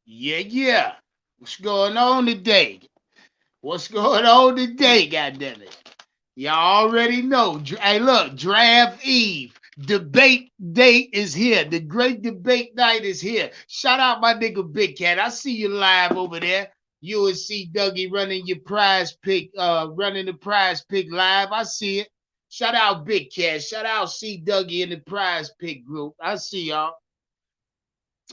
Yeah, yeah. What's going on today? What's going on today, goddammit? Y'all already know. Hey, look, draft eve. Debate date is here. The great debate night is here. Shout out my nigga Big Cat. I see you live over there. You and C Dougie running your prize pick, running the prize pick live. I see it. Shout out Big Cat. Shout out C Dougie in the prize pick group. I see y'all.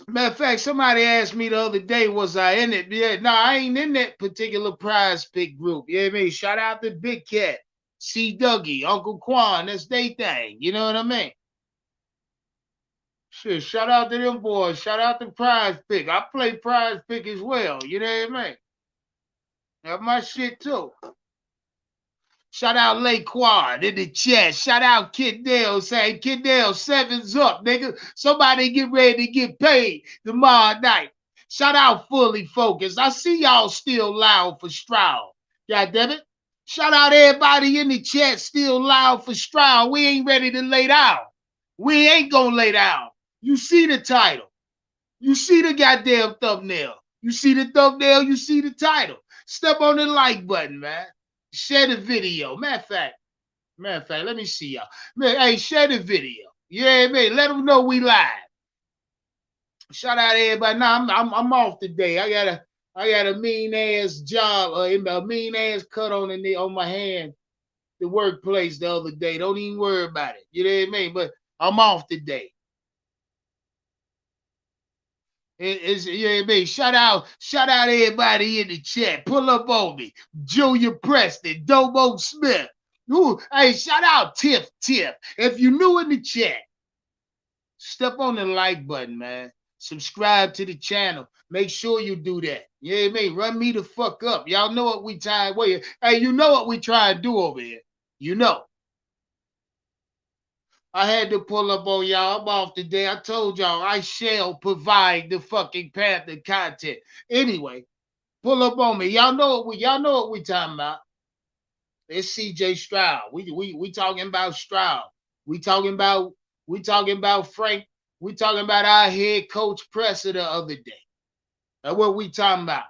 Matter of fact, somebody asked me the other day, was I in it? Yeah, no, I ain't in that particular prize pick group. You know what I mean? Shout out to Big Cat, C Dougie, Uncle Quan. That's they thing. You know what I mean? Shit, shout out to them boys. Shout out to prize pick. I play prize pick as well. You know what I mean? That's my shit too. Shout out Laquan in the chat. Shout out Kid Dale saying, Kid Dale, sevens up, nigga. Somebody get ready to get paid tomorrow night. Shout out Fully Focused. I see y'all still loud for Stroud. God damn it. Shout out everybody in the chat still loud for Stroud. We ain't ready to lay down. We ain't gonna lay down. You see the title. You see the goddamn thumbnail. You see the thumbnail. You see the title. Step on the like button, man. Share the video. Matter of fact, let me see y'all. Man, hey, share the video. Yeah, man. Let them know we live. Shout out to everybody. Now I'm off today. I got a mean ass job, a mean ass cut on my hand, the workplace the other day. Don't even worry about it. You know what I mean? But I'm off today. It's yeah, man. Shout out everybody in the chat. Pull up on me. Junior Preston, Dobo Smith. Ooh, hey, shout out Tiff Tiff. If you new in the chat, step on the like button, man. Subscribe to the channel. Make sure you do that. Yeah, man. Run me the fuck up. Y'all know what we try. Wait, hey, you know what we try to do over here. You know. I had to pull up on y'all. I'm off today. I told y'all I shall provide the fucking Panther content. Anyway, pull up on me. Y'all know what we talking about. It's CJ Stroud. We talking about Stroud. We talking about Frank. We talking about our head coach presser the other day. That's what we talking about.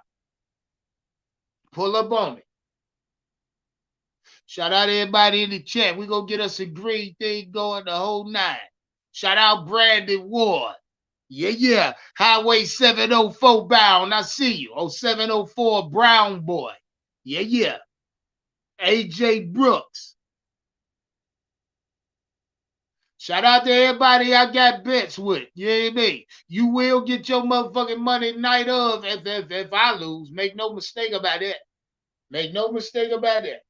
Pull up on me. Shout out everybody in the chat. We gonna get us a green thing going the whole night. Shout out Brandon Ward. Yeah, yeah. Highway 704 bound. I see you. Oh, 704 Brown boy. Yeah, yeah. AJ Brooks. Shout out to everybody I got bets with. You know what I mean? You will get your motherfucking money night of if I lose. Make no mistake about that. Make no mistake about that.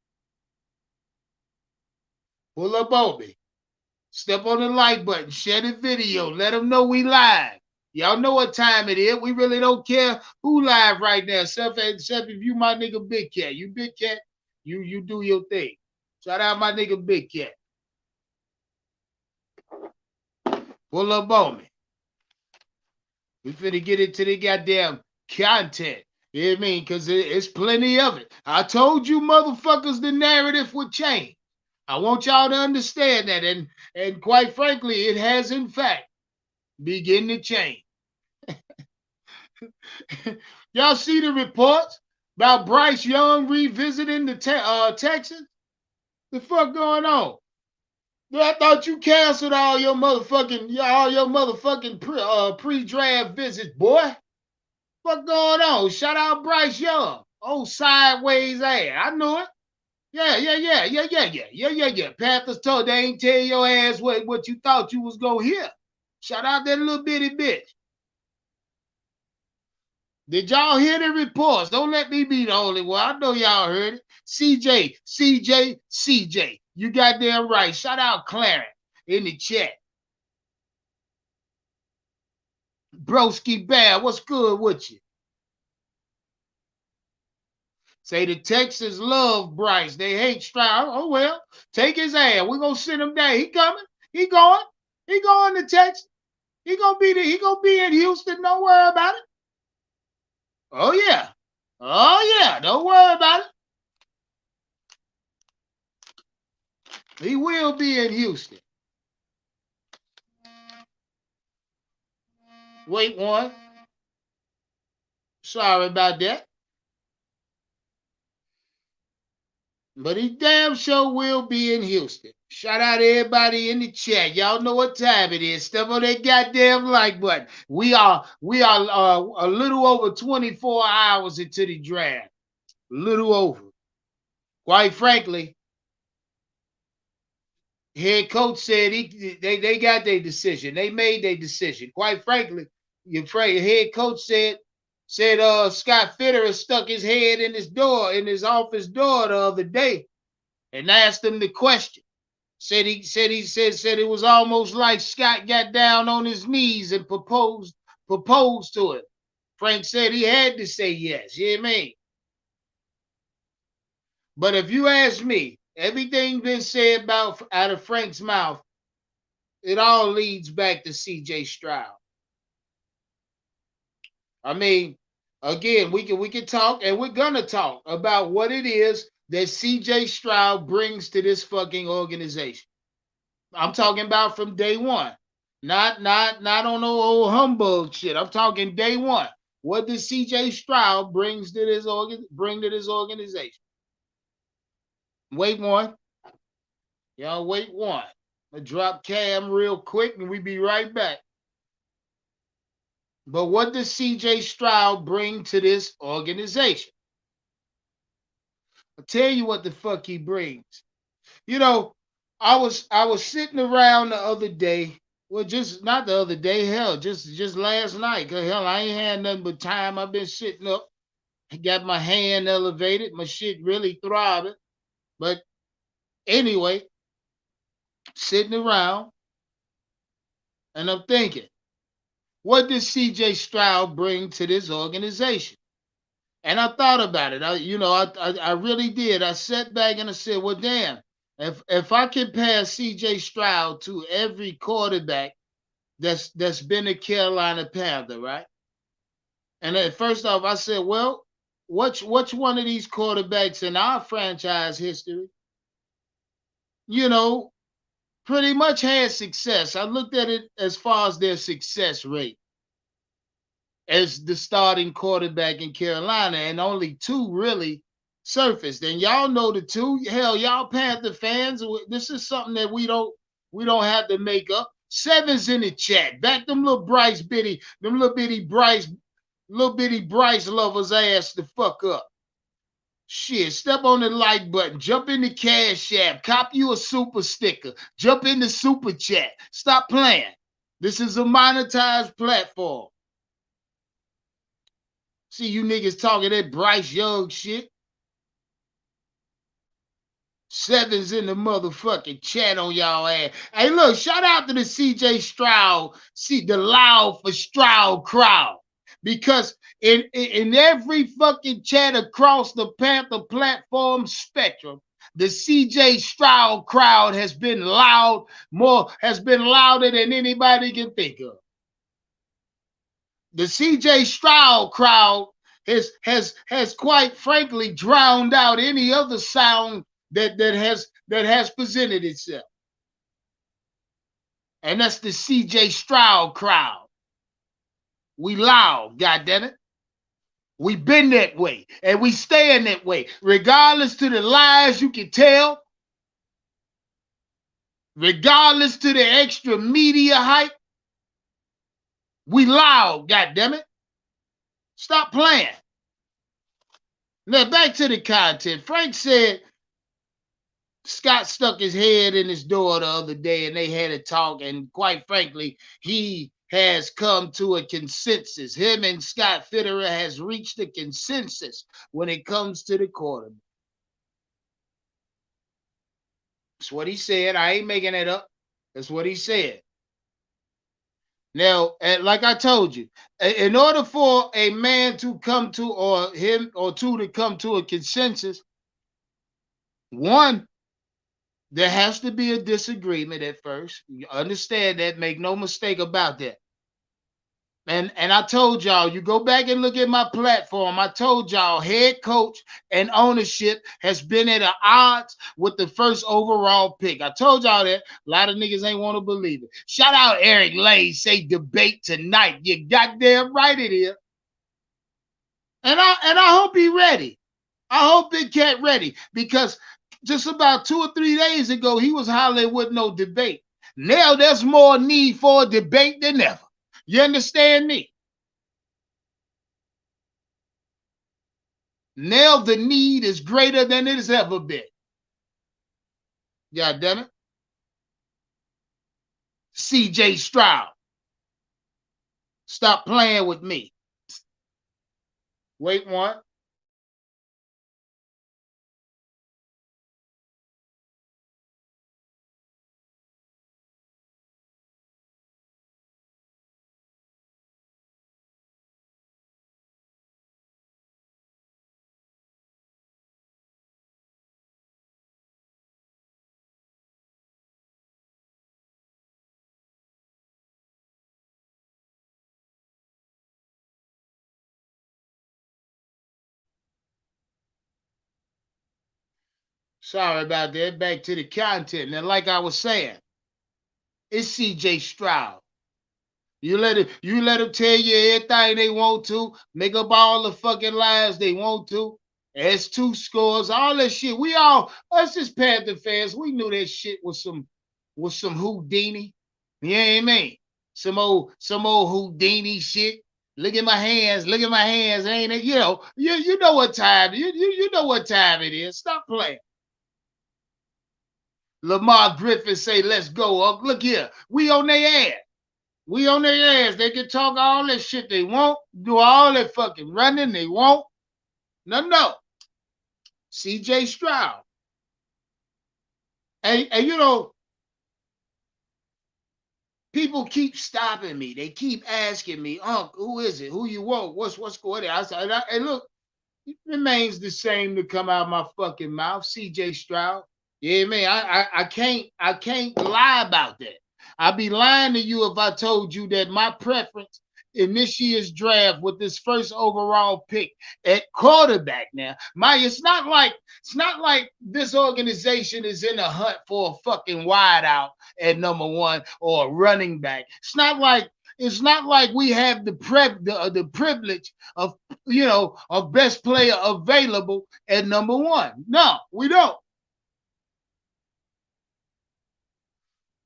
Pull up on me. Step on the like button. Share the video. Let them know we live. Y'all know what time it is. We really don't care who live right now. Except if you my nigga Big Cat. You Big Cat, you do your thing. Shout out my nigga Big Cat. Pull up on me. We finna get into the goddamn content. You know what I mean? Because it's plenty of it. I told you motherfuckers the narrative would change. I want y'all to understand that. And quite frankly, it has in fact begun to change. Y'all see the reports about Bryce Young revisiting the Texans? The fuck going on? I thought you canceled all your motherfucking pre-draft visits, boy. What going on? Shout out Bryce Young. Oh, sideways ass. I knew it. Yeah. Panthers told they ain't tell your ass what you thought you was gonna hear. Shout out that little bitty bitch. Did y'all hear the reports? Don't let me be the only one. I know y'all heard it. CJ. You goddamn right. Shout out Clarence in the chat. Broski Bear, what's good with you? Say the Texans love Bryce. They hate Stroud. Oh, well, take his ass. We're going to sit him down. He coming. He going. He going to Texas. He gonna be in Houston. Don't worry about it. Oh yeah. Oh yeah. Don't worry about it. He will be in Houston. Wait one. Sorry about that. But he damn sure will be in Houston. Shout out to everybody in the chat. Y'all know what time it is. Step on that goddamn like button. We are a little over 24 hours into the draft. A little over. Quite frankly, head coach said they got their decision. They made their decision. Quite frankly, your head coach said Scott Fitterer stuck his head in his office door the other day and asked him the question. Said it was almost like Scott got down on his knees and proposed to it. Frank said he had to say yes. You know what I mean? But if you ask me, everything been said about out of Frank's mouth, it all leads back to CJ Stroud. I mean, again, we can talk, and we're gonna talk about what it is that CJ Stroud brings to this fucking organization. I'm talking about from day one, not on no old humbug shit. I'm talking day one. What does CJ Stroud bring to this organization? Wait one. Y'all wait one. I drop Cam real quick and we be right back. But what does CJ Stroud bring to this organization? I'll tell you what the fuck he brings. You know, I was sitting around the other day. Well, just not the other day, hell, just last night. Cause hell, I ain't had nothing but time. I've been sitting up. I got my hand elevated. My shit really throbbing. But anyway, sitting around, and I'm thinking, what does CJ Stroud bring to this organization? And I thought about it. I really did. I sat back and I said, well, damn, if I compare CJ Stroud to every quarterback that's been a Carolina Panther, right? And then first off, I said, well, which one of these quarterbacks in our franchise history, pretty much had success? I looked at it as far as their success rate as the starting quarterback in Carolina, and only two really surfaced. And y'all know the two. Hell, y'all Panther fans, this is something that we don't have to make up. Seven's in the chat. Back them little bitty Bryce lovers ass the fuck up. Shit, step on the like button. Jump in the Cash App. Cop you a super sticker. Jump in the super chat. Stop playing. This is a monetized platform. See you niggas talking that Bryce Young shit. Seven's in the motherfucking chat on y'all ass. Hey, look, shout out to the CJ Stroud, the Loud for Stroud crowd. Because in every fucking chat across the Panther platform spectrum, the CJ Stroud crowd has been louder than anybody can think of. The CJ Stroud crowd has quite frankly drowned out any other sound that has presented itself. And that's the CJ Stroud crowd. We loud, goddammit. We been that way, and we staying that way, regardless to the lies you can tell, regardless to the extra media hype. We loud, goddammit. Stop playing. Now back to the content. Frank said Scott stuck his head in his door the other day and they had a talk, and quite frankly, he has come to a consensus. Him and Scott Fitterer has reached a consensus when it comes to the quarterback. That's what he said. I ain't making it up. That's what he said. Now, like I told you, in order for a man to come to, or him or two to come to a consensus, one, there has to be a disagreement at first. You understand that. Make no mistake about that. And I told y'all, you go back and look at my platform. I told y'all head coach and ownership has been at odds with the first overall pick. I told y'all that. A lot of niggas ain't want to believe it. Shout out Eric Lay, say debate tonight. You goddamn right it is. And I hope he ready. I hope Big Cat ready, because just about 2 or 3 days ago, he was hollering with no debate. Now there's more need for a debate than ever. You understand me? Now the need is greater than it has ever been. God damn it. CJ Stroud. Stop playing with me. Wait one. Sorry about that. Back to the content. Now, like I was saying, it's CJ Stroud. You let them tell you everything they want to, make up all the fucking lies they want to. S2 scores, all that shit. Us as Panther fans, we knew that shit was some Houdini. You know what I mean? Some old Houdini shit. Look at my hands, ain't it? You know what time, you know what time it is. Stop playing. Lamar Griffin say, let's go. Look here. We on their ass. We on their ass. They can talk all that shit they want, do all that fucking running they want. No. CJ Stroud. And people keep stopping me. They keep asking me, who is it? Who you want? What's going on? I said, and look, it remains the same to come out of my fucking mouth. CJ Stroud. Yeah, man. I can't lie about that. I'd be lying to you if I told you that my preference in this year's draft with this first overall pick at quarterback. Now, it's not like this organization is in a hunt for a fucking wideout at number one or a running back. It's not like we have the privilege of best player available at number one. No, we don't.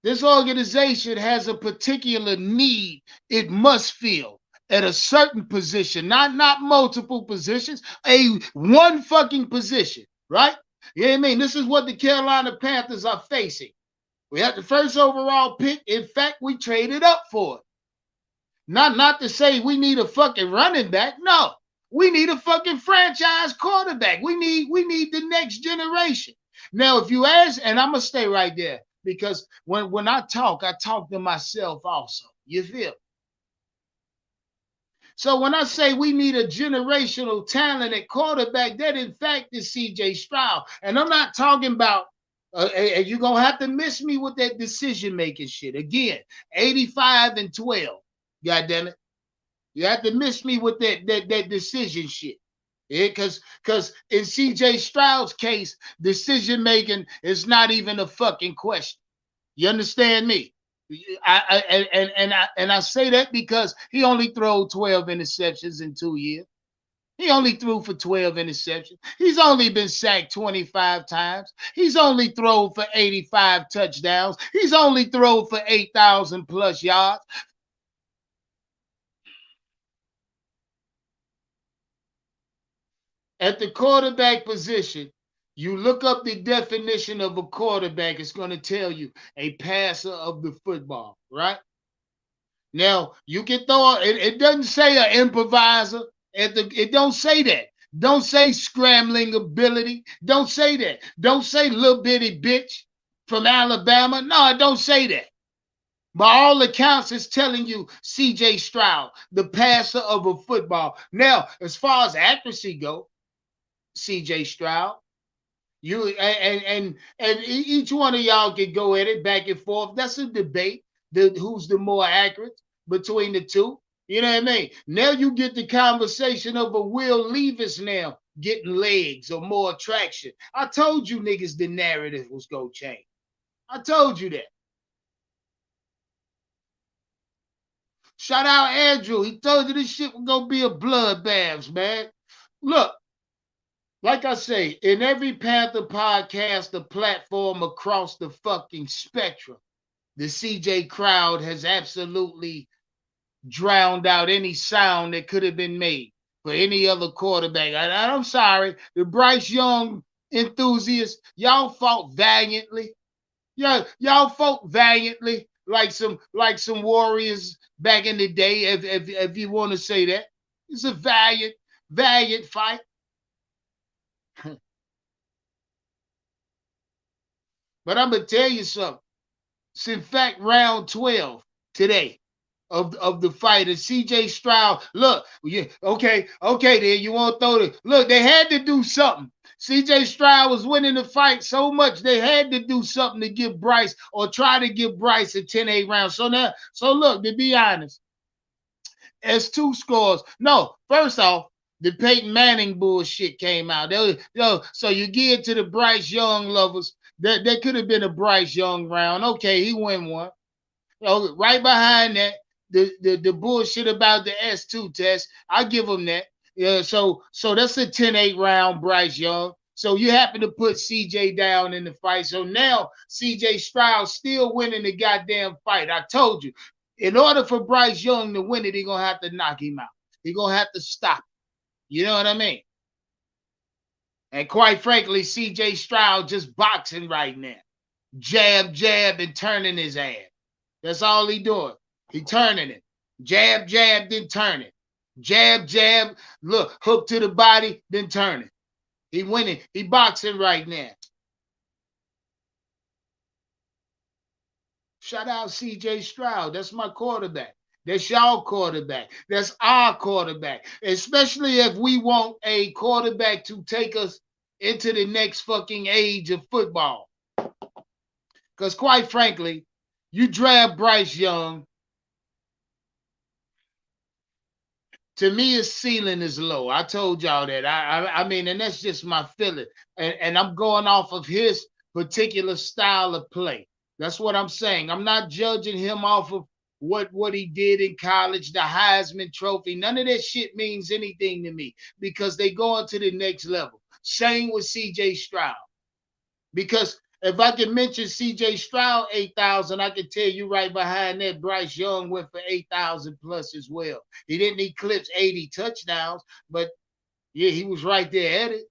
This organization has a particular need it must fill at a certain position, not multiple positions, a one fucking position, right? You know what I mean? This is what the Carolina Panthers are facing. We had the first overall pick. In fact, we traded up for it. Not to say we need a fucking running back. No, we need a fucking franchise quarterback. We need the next generation. Now, if you ask, and I'm gonna stay right there because when I talk to myself also. You feel? So when I say we need a generational talent at quarterback, that in fact is CJ Stroud. And I'm not talking about you're gonna have to miss me with that decision making shit. Again, 85 and 12. God damn it. You have to miss me with that decision shit. Yeah, because in CJ Stroud's case, decision making is not even a fucking question. You understand me? I say that because he only threw 12 interceptions in 2 years. He only threw for 12 interceptions. He's only been sacked 25 times. He's only thrown for 85 touchdowns. He's only thrown for 8,000 plus yards. At the quarterback position, you look up the definition of a quarterback, it's going to tell you a passer of the football, right? Now, you can throw it doesn't say an improviser. It don't say that. Don't say scrambling ability. Don't say that. Don't say little bitty bitch from Alabama. No, it don't say that. By all accounts, it's telling you CJ Stroud, the passer of a football. Now, as far as accuracy go, CJ Stroud. You and each one of y'all can go at it back and forth. That's a debate. Who's the more accurate between the two? You know what I mean? Now you get the conversation of a Will Levis now getting legs or more traction. I told you niggas the narrative was gonna change. I told you that. Shout out Andrew. He told you this shit was gonna be a bloodbath, man. Look, like I say, in every Panther podcast, the platform across the fucking spectrum, the CJ crowd has absolutely drowned out any sound that could have been made for any other quarterback. I'm sorry, the Bryce Young enthusiasts, y'all fought valiantly. Y'all fought valiantly like some warriors back in the day, if you want to say that. It's a valiant fight. But I'm gonna tell you something. It's in fact round 12 today of the fight. And CJ Stroud, look, okay, then you want to throw the look, they had to do something. CJ Stroud was winning the fight so much they had to do something to give Bryce or try to give Bryce a 10-8 round. So look, to be honest, as two scores. No, first off, the Peyton Manning bullshit came out. So you get to the Bryce Young lovers. That could have been a Bryce Young round. Okay, he win one. Right behind that, the bullshit about the S2 test. I give him that. Yeah, so that's a 10-8 round, Bryce Young. So you happen to put CJ down in the fight. So now CJ Stroud still winning the goddamn fight. I told you. In order for Bryce Young to win it, he's gonna have to knock him out. He's gonna have to stop. You know what I mean? And quite frankly, CJ Stroud just boxing right now. Jab, and turning his ass. That's all he doing. He turning it. Jab, then turn it. Jab, look, hook to the body, then turn it. He winning. He boxing right now. Shout out CJ Stroud. That's my quarterback. That's y'all quarterback. That's our quarterback. Especially if we want a quarterback to take us into the next fucking age of football. Because quite frankly, you draft Bryce Young, to me, his ceiling is low. I told y'all that. I mean, and that's just my feeling. And I'm going off of his particular style of play. That's what I'm saying. I'm not judging him off of what he did in college, the Heisman Trophy. None of that shit means anything to me because they go on to the next level. Same with CJ Stroud. Because if I can mention CJ Stroud 8,000, I can tell you right behind that Bryce Young went for 8,000 plus as well. He didn't eclipse 80 touchdowns, but yeah, he was right there at it.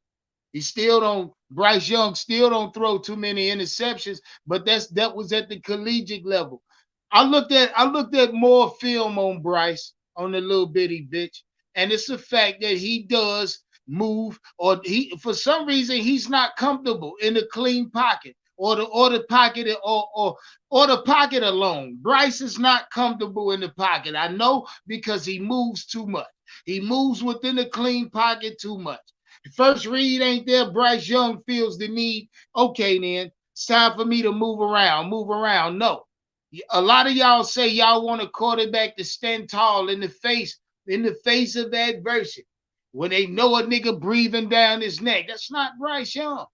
Bryce Young still don't throw too many interceptions, but that was at the collegiate level. I looked at more film on Bryce, on the little bitty bitch, and it's the fact that he does move, or he for some reason he's not comfortable in the clean pocket or the pocket or the pocket alone. Bryce is not comfortable in the pocket. I know because he moves too much. He moves within the clean pocket too much. First read ain't there. Bryce Young feels the need. Okay, then it's time for me to move around. Move around. No, a lot of y'all say y'all want a quarterback to stand tall in the face of adversity. When they know a nigga breathing down his neck, that's not Bryce Young.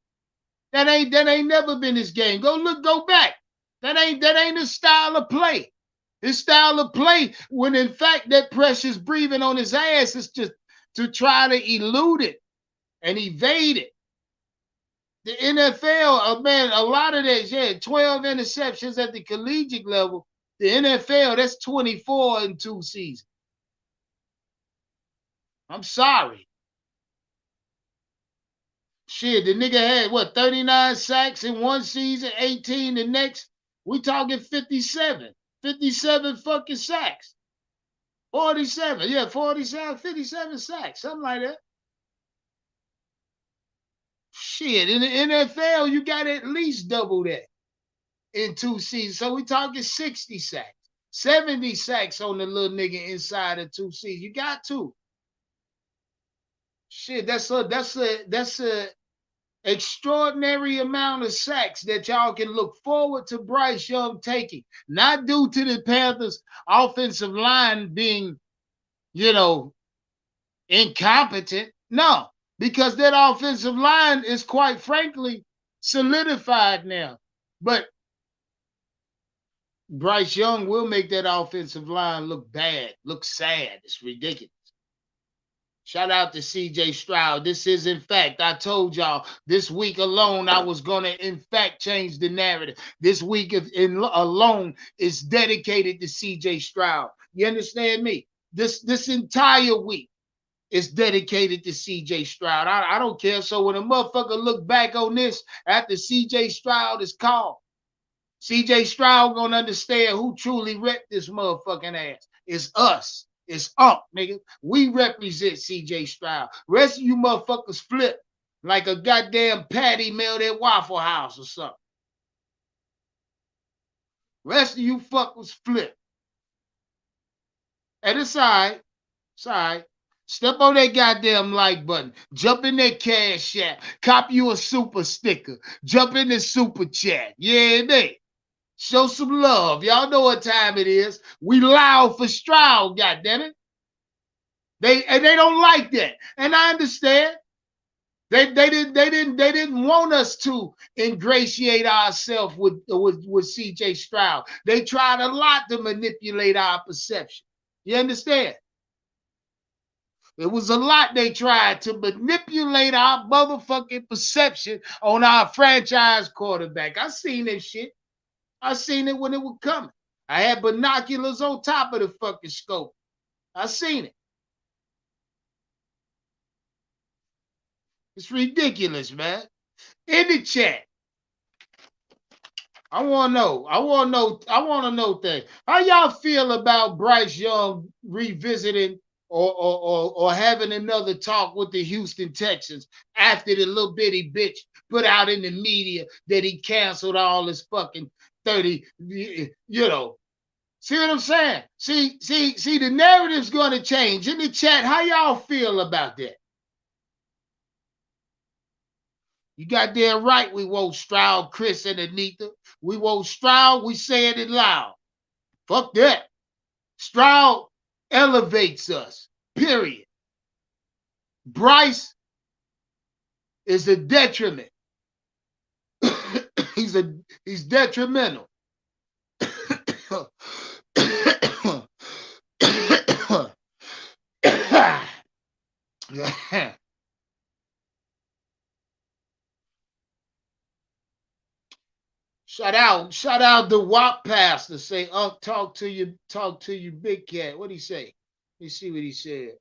That ain't never been his game. Go back. That ain't his style of play. His style of play, when in fact that pressure's breathing on his ass, is just to try to elude it and evade it. The NFL, man, a lot of that, 12 interceptions at the collegiate level. The NFL, that's 24 in 2 seasons. I'm sorry. Shit, the nigga had what, 39 sacks in 1 season, 18 the next. We talking 57. 57 fucking sacks. 47, 47, 57 sacks, something like that. Shit, in the NFL, you got at least double that in 2 seasons. So we talking 60 sacks, 70 sacks on the little nigga inside of 2 seasons. You got to. Shit, that's a extraordinary amount of sacks that y'all can look forward to Bryce Young taking. Not due to the Panthers' offensive line being, incompetent. No, because that offensive line is quite frankly solidified now. But Bryce Young will make that offensive line look bad, look sad. It's ridiculous. Shout out to CJ Stroud. This is, in fact, I told y'all this week alone I was going to, in fact, change the narrative. This week alone is dedicated to CJ Stroud. You understand me? This entire week is dedicated to CJ Stroud. I don't care. So when a motherfucker look back on this after CJ Stroud is called, CJ Stroud gonna understand who truly rep this motherfucking ass. It's us. It's up, nigga. We represent CJ Stroud. Rest of you motherfuckers flip like a goddamn patty melt at Waffle House or something. Rest of you fuckers flip. And it's all right. It's all right. Step on that goddamn like button. Jump in that cash app. Cop you a super sticker. Jump in the super chat. Yeah, they. Show some love. Y'all know what time it is. We loud for Stroud, goddammit. They don't like that. And I understand. They didn't want us to ingratiate ourselves with CJ Stroud. They tried a lot to manipulate our perception. You understand? It was a lot they tried to manipulate our motherfucking perception on our franchise quarterback. I seen that shit. I seen it when it was coming. I had binoculars on top of the fucking scope. I seen it. It's ridiculous, man. In the chat, I want to know things. How y'all feel about Bryce Young revisiting or having another talk with the Houston Texans after the little bitty bitch put out in the media that he canceled all his fucking 30, you know. See what I'm saying? See, the narrative's going to change. In the chat, how y'all feel about that? You goddamn right we want Stroud, Chris, and Anita. We want Stroud, we saying it loud. Fuck that. Stroud elevates us, period. Bryce is a detriment. He's detrimental. Shout out the WAP pastor. Say, talk to you, big cat. What'd he say? Let me see what he said.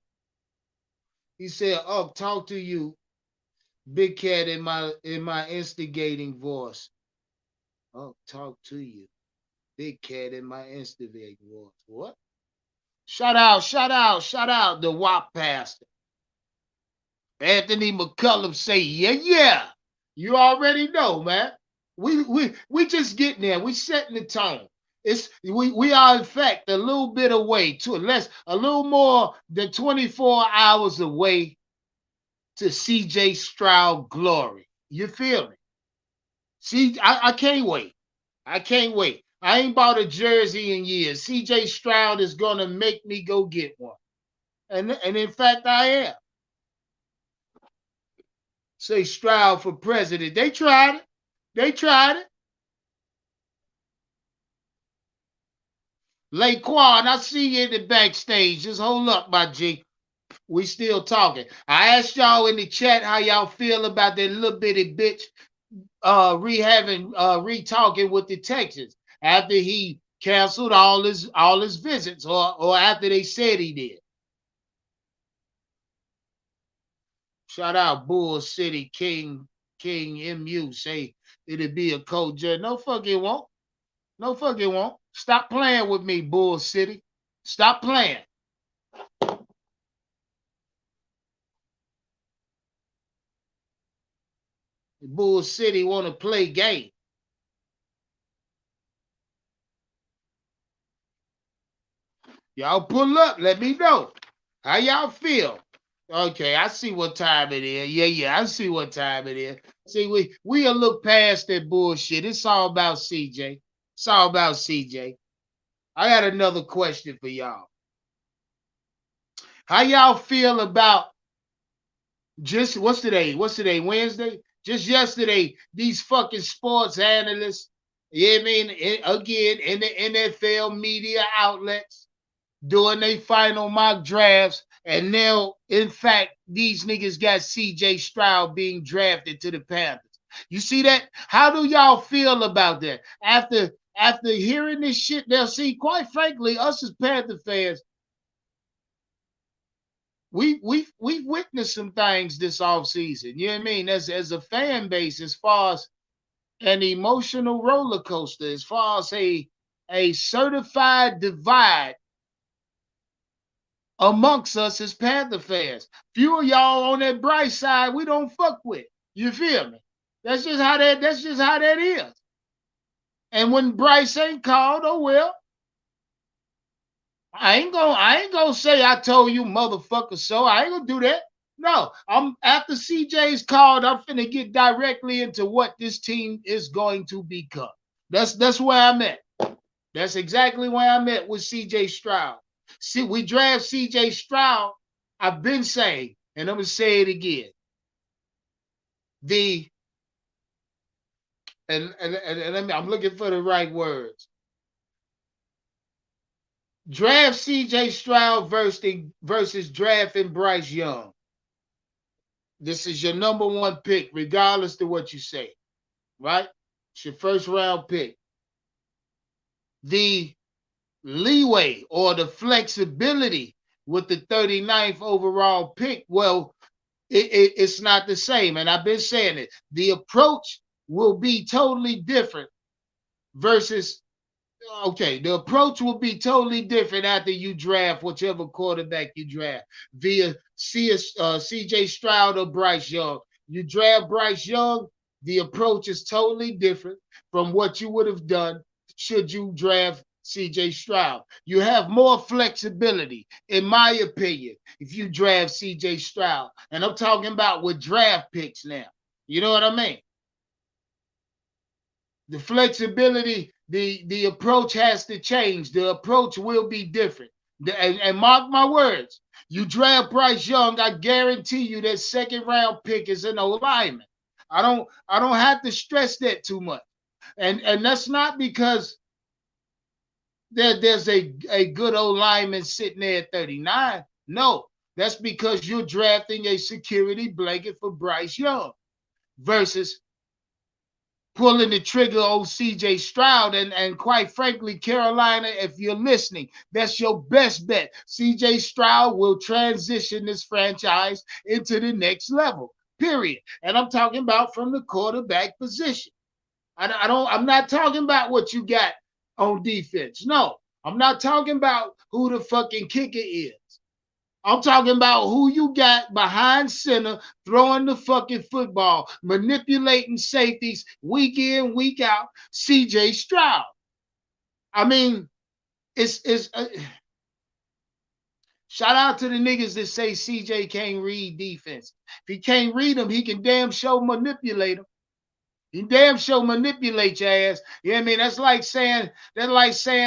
He said, talk to you, big cat, in my instigating voice. Talk to you, big cat, in my instigating voice. What? Shout out the WAP pastor. Anthony McCullum say, yeah. You already know, man. We just getting there. We setting the tone. We are in fact a little bit away to a little more than 24 hours away to CJ Stroud glory. You feel me? See, I can't wait. I can't wait. I ain't bought a jersey in years. CJ Stroud is gonna make me go get one. And in fact I am. Say Stroud for president. They tried it. Laquan, I see you in the backstage. Just hold up, my G. We still talking. I asked y'all in the chat how y'all feel about that little bitty bitch re-talking with the Texans after he canceled all his visits or after they said he did. Shout out Bull City King MU. Say it'll be a cold judge. No fuck it won't. No fuck it won't. Stop playing with me, Bull City. Stop playing. Bull City want to play game. Y'all pull up. Let me know. How y'all feel? Okay, I see what time it is. Yeah, I see what time it is. See, we'll look past that bullshit. It's all about CJ. It's all about CJ. I got another question for y'all. How y'all feel about just what's today? Wednesday? Just yesterday, these fucking sports analysts, you know what I mean? Again, in the NFL media outlets, doing their final mock drafts And now, in fact, these niggas got CJ Stroud being drafted to the Panthers. You see that? How do y'all feel about that? After hearing this shit, they'll see, quite frankly, us as Panther fans, we've witnessed some things this offseason. You know what I mean? As a fan base, as far as an emotional roller coaster, as far as a certified divide amongst us as Panther fans. Few of y'all on that Bryce side we don't fuck with. You feel me? That's just how that is. And when Bryce ain't called, oh well. I ain't gonna say I told you motherfucker so. I ain't gonna do that. No, I'm after CJ's called, I'm finna get directly into what this team is going to become. That's where I'm at. That's exactly where I'm at with CJ Stroud. See, we draft CJ Stroud. I've been saying, and I'm gonna say it again. I'm looking for the right words. Draft CJ Stroud versus drafting Bryce Young. This is your number one pick, regardless to what you say, right? It's your first round pick. The leeway or the flexibility with the 39th overall pick, well, it's not the same. And I've been saying it. The approach will be totally different versus, okay, the approach will be totally different after you draft whichever quarterback you draft via CJ Stroud or Bryce Young. You draft Bryce Young, the approach is totally different from what you would have done should you draft CJ Stroud. You have more flexibility, in my opinion, if you draft CJ Stroud. And I'm talking about with draft picks now. You know what I mean? The flexibility, the approach has to change. The approach will be different. And mark my words, you draft Bryce Young, I guarantee you that second round pick is an O-lineman. I don't have to stress that too much. And that's not because there's a good old lineman sitting there at 39. No, that's because you're drafting a security blanket for Bryce Young versus pulling the trigger on CJ Stroud. And quite frankly, Carolina, if you're listening, that's your best bet. CJ Stroud will transition this franchise into the next level, period. And I'm talking about from the quarterback position. I'm not talking about what you got on defense. No, I'm not talking about who the fucking kicker is. I'm talking about who you got behind center, throwing the fucking football, manipulating safeties week in, week out. CJ Stroud. I mean, it's shout out to the niggas that say CJ can't read defense. If he can't read them, he can damn sure manipulate them. He damn sure manipulate your ass. You know what I mean? That's like saying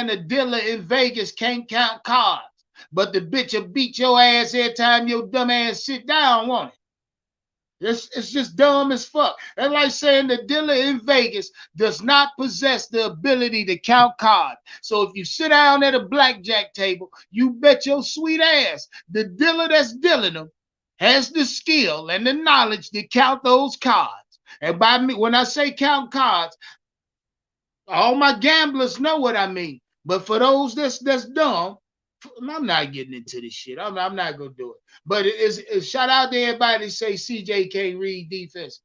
the dealer in Vegas can't count cards, but the bitch will beat your ass every time your dumb ass sit down, won't it? It's just dumb as fuck. That's like saying the dealer in Vegas does not possess the ability to count cards. So if you sit down at a blackjack table, you bet your sweet ass the dealer that's dealing them has the skill and the knowledge to count those cards. And by me, when I say count cards, all my gamblers know what I mean. But for those that's dumb, I'm not getting into this shit. I'm not gonna do it. But it's shout out to everybody that say CJ can't read defense.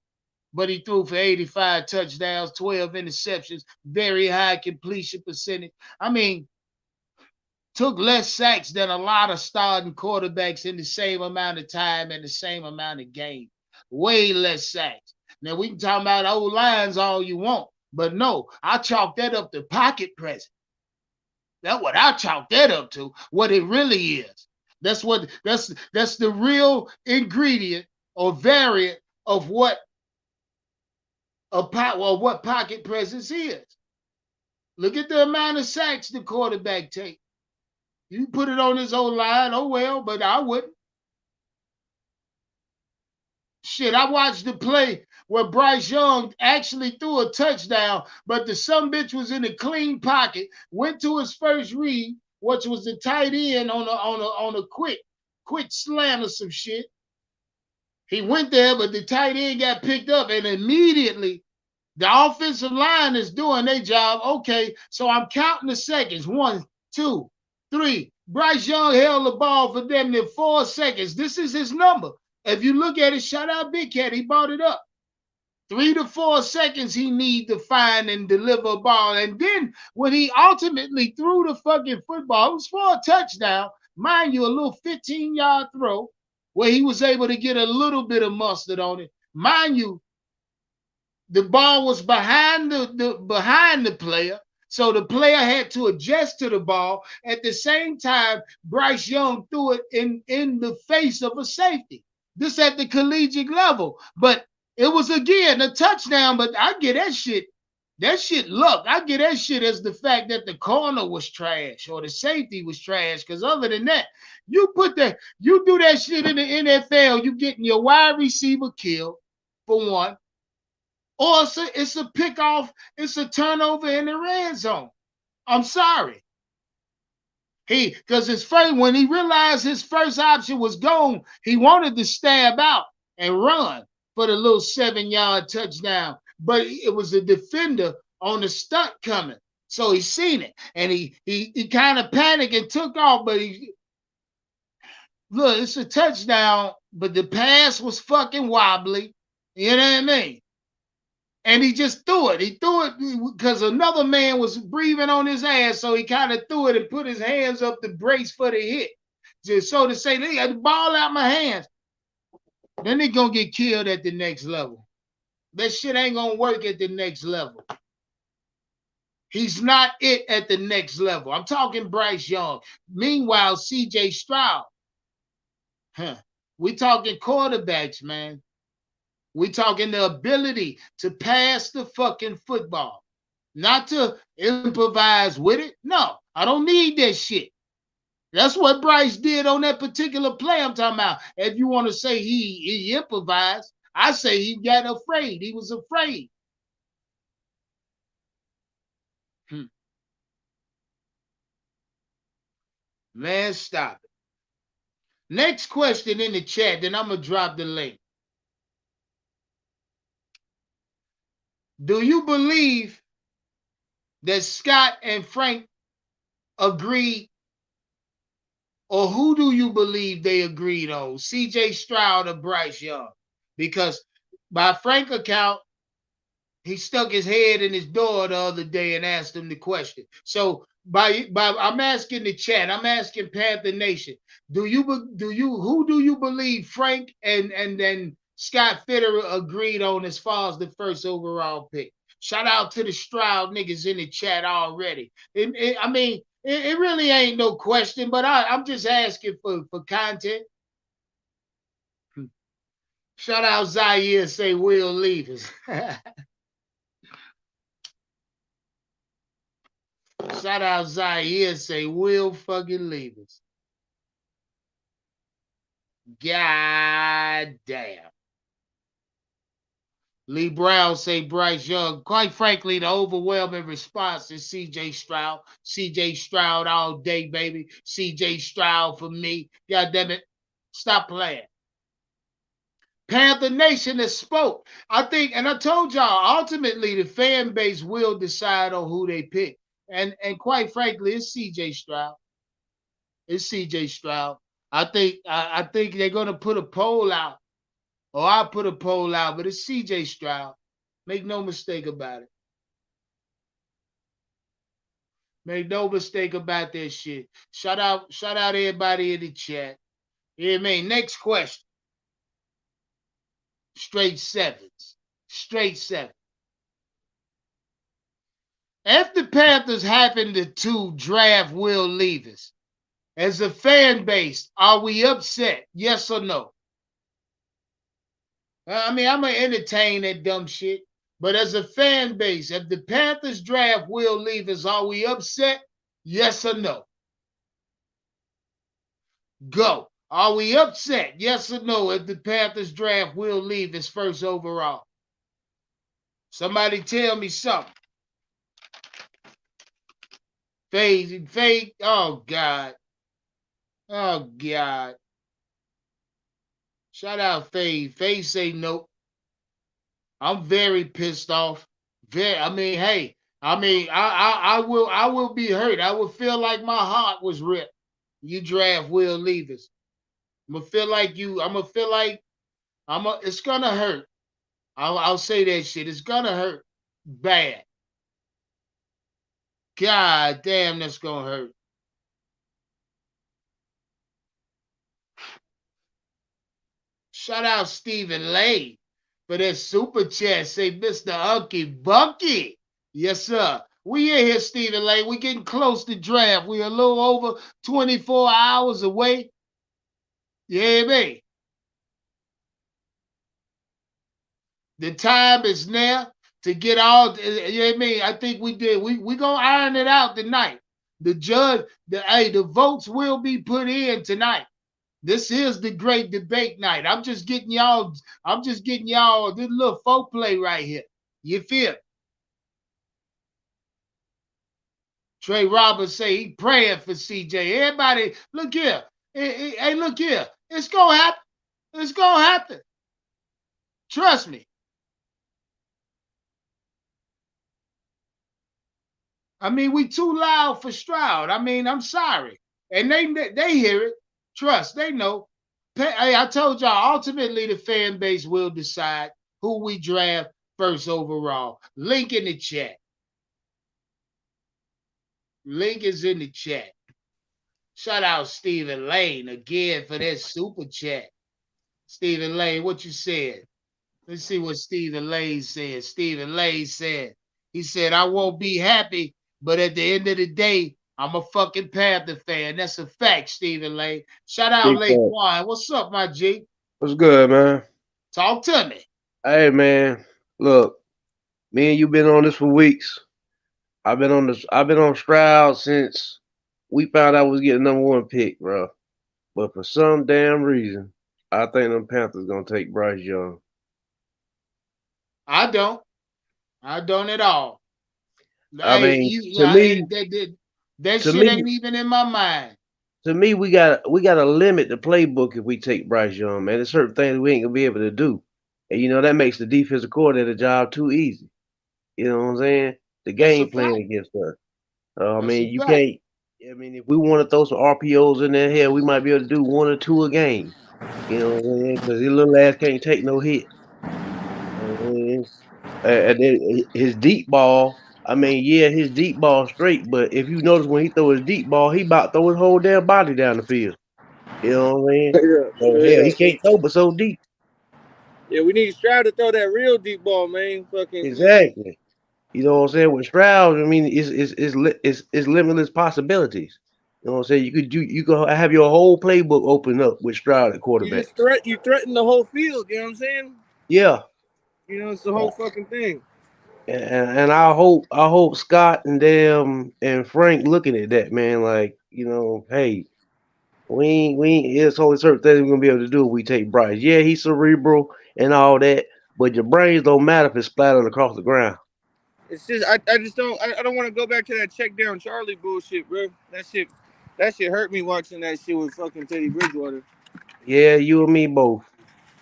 But he threw for 85 touchdowns, 12 interceptions, very high completion percentage. I mean, took less sacks than a lot of starting quarterbacks in the same amount of time and the same amount of games. Way less sacks. Now we can talk about old lines all you want, but no, I chalk that up to pocket presence. That's what I chalk that up to. What it really is. That's the real ingredient or variant of what pocket presence is. Look at the amount of sacks the quarterback takes. You put it on his old line, oh well, but I wouldn't. Shit, I watched the play where Bryce Young actually threw a touchdown, but the sumbitch was in a clean pocket, went to his first read, which was the tight end on a quick quick slant or some shit. He went there, but the tight end got picked up, and immediately the offensive line is doing their job. Okay, so I'm counting the seconds. 1, 2, 3. Bryce Young held the ball for them near 4 seconds. This is his number. If you look at it, shout out Big Cat, he brought it up. 3 to 4 seconds he need to find and deliver a ball. And then when he ultimately threw the fucking football, it was for a touchdown. Mind you, a little 15-yard throw where he was able to get a little bit of mustard on it. Mind you, the ball was behind the player, so the player had to adjust to the ball. At the same time, Bryce Young threw it in the face of a safety. This at the collegiate level, but it was again a touchdown. But I get that shit. That shit, look, I get that shit as the fact that the corner was trash or the safety was trash. Because other than that, you do that shit in the NFL, you getting your wide receiver killed for one. Or it's a pickoff, it's a turnover in the red zone. I'm sorry. Because when he realized his first option was gone, he wanted to stab out and run for the little 7-yard touchdown. But it was a defender on the stunt coming. So he seen it. And he kind of panicked and took off. But look, it's a touchdown, but the pass was fucking wobbly. You know what I mean? And he just threw it. He threw it because another man was breathing on his ass, so he kind of threw it and put his hands up to brace for the hit. Just so to say, they got the ball out my hands. Then they're going to get killed at the next level. That shit ain't going to work at the next level. He's not it at the next level. I'm talking Bryce Young. Meanwhile, CJ Stroud. We talking quarterbacks, man. We talking the ability to pass the fucking football, not to improvise with it. No, I don't need that shit. That's what Bryce did on that particular play I'm talking about. If you want to say he improvised, I say he got afraid. He was afraid. Man, stop it. Next question in the chat, then I'm going to drop the link. Do you believe that Scott and Frank agreed, or who do you believe they agreed on, CJ Stroud or Bryce Young? Because by Frank's account, he stuck his head in his door the other day and asked him the question. So I'm asking the chat, I'm asking Panther Nation, who do you believe Frank and then Scott Fitterer agreed on as far as the first overall pick? Shout out to the Stroud niggas in the chat already. It really ain't no question, but I'm just asking for content. Shout out Zaire, say Will Leavers. Shout out Zaire, say Will fucking Leavers. God damn. Lee Brown say Bryce Young. Quite frankly, the overwhelming response is CJ Stroud. CJ Stroud all day, baby. CJ Stroud for me. God damn it. Stop playing. Panther Nation has spoke. I think, and I told y'all, ultimately the fan base will decide on who they pick. And quite frankly, it's CJ Stroud. It's CJ Stroud. I think they're gonna put a poll out. Or I'll put a poll out, but it's CJ Stroud. Make no mistake about it. Make no mistake about that shit. Shout out everybody in the chat. You know what I mean? Next question. Straight sevens. Straight seven. If the Panthers happen to draft Will Levis, as a fan base, are we upset? Yes or no? I'm going to entertain that dumb shit. But as a fan base, if the Panthers draft Will Levis, are we upset? Yes or no? Go. Are we upset? Yes or no if the Panthers draft Will Levis first overall? Somebody tell me something. Fade. Oh, God. Oh, God. Shout out Faye. Faye say no. I'm very pissed off. Very. I mean, hey. I will be hurt. I would feel like my heart was ripped. You draft Will Levis. I'm gonna feel like you. I'm gonna feel like It's gonna hurt. I'll say that shit. It's gonna hurt bad. God damn, that's gonna hurt. Shout out Stephen Lay for that super chat. Say Mr. Unky Bunky. Yes, sir. We in here, Stephen Lay. We getting close to draft. We a little over 24 hours away. Yeah, me. The time is now to get all. You know what I mean? I think we did. We gonna iron it out tonight. The votes will be put in tonight. This is the great debate night. I'm just getting y'all. I'm just getting y'all this little folk play right here. You feel? Trey Roberts say he praying for CJ. Everybody, look here. Hey, look here. It's gonna happen. It's gonna happen. Trust me. I mean, we too loud for Stroud. I mean, I'm sorry. And they hear it. Trust, they know. Hey, I told y'all, ultimately the fan base will decide who we draft first overall. Link in the chat. Link is in the chat. Shout out Stephen Lane again for that super chat. Stephen Lane, what you said? Let's see what Stephen Lane said. Stephen Lane said, he said, I won't be happy, but at the end of the day, I'm a fucking Panther fan. That's a fact, Stephen Lane. Shout out Lake Wine. What's up, my G? What's good, man? Talk to me. Hey, man. Look, me and you been on this for weeks. I've been on Stroud since we found out we was getting number one pick, bro. But for some damn reason, I think them Panthers gonna take Bryce Young. I don't. I don't at all. I Hey, mean, that to shit me, ain't even in my mind. we got to limit the playbook if we take Bryce Young, man. There's certain things we ain't gonna be able to do, and that makes the defensive coordinator job too easy. You know what I'm saying? The That's a game plan fact. against us. I That's a mean, you fact. can't. I mean, if we want to throw some RPOs in there, hell, we might be able to do one or two a game. You know what I'm saying? Because his little ass can't take no hits. You know what I mean? And then his deep ball. I mean, yeah, his deep ball straight, but if you notice when he throw his deep ball, he about throw his whole damn body down the field. You know what I mean? Straight up, So straight hell, he up. can't throw but so deep. Yeah, we need Stroud to throw that real deep ball, man. Fucking. Exactly. You know what I'm saying? With Stroud, I mean, it's limitless possibilities. You know what I'm saying? You could have your whole playbook open up with Stroud at You quarterback. just threaten the whole field. You know what I'm saying? Yeah, It's the whole fucking thing. and I hope Scott and them and Frank looking at that, man. Like, hey, we ain't. It's only certain things we're gonna be able to do if we take Bryce. Yeah, he's cerebral and all that, but your brains don't matter if it's splattered across the ground. It's just I just I don't want to go back to that check down Charlie bullshit, bro. That shit hurt me watching that shit with fucking Teddy Bridgewater. Yeah, you and me both.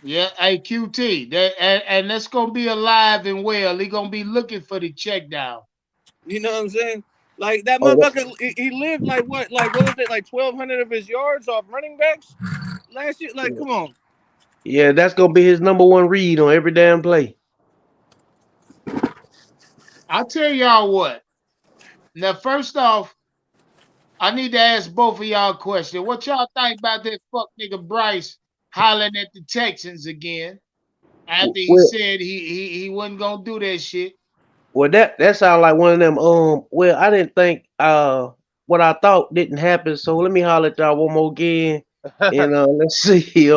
Yeah, hey QT. And that's gonna be alive and well. He gonna be looking for the check down. You know what I'm saying? Like that Oh, motherfucker, he lived like what? Like what was it? Like 1,200 of his yards off running backs last year. Like, come on. yeah, that's gonna be his number one read on every damn play. I'll tell y'all what. Now, first off, I need to ask both of y'all a question. What y'all think about that fuck nigga Bryce hollering at the Texans again after he Well, said he wasn't gonna do that shit? that sounds like one of them. Well, I didn't think what I thought didn't happen. So let me holler at y'all one more again, and let's see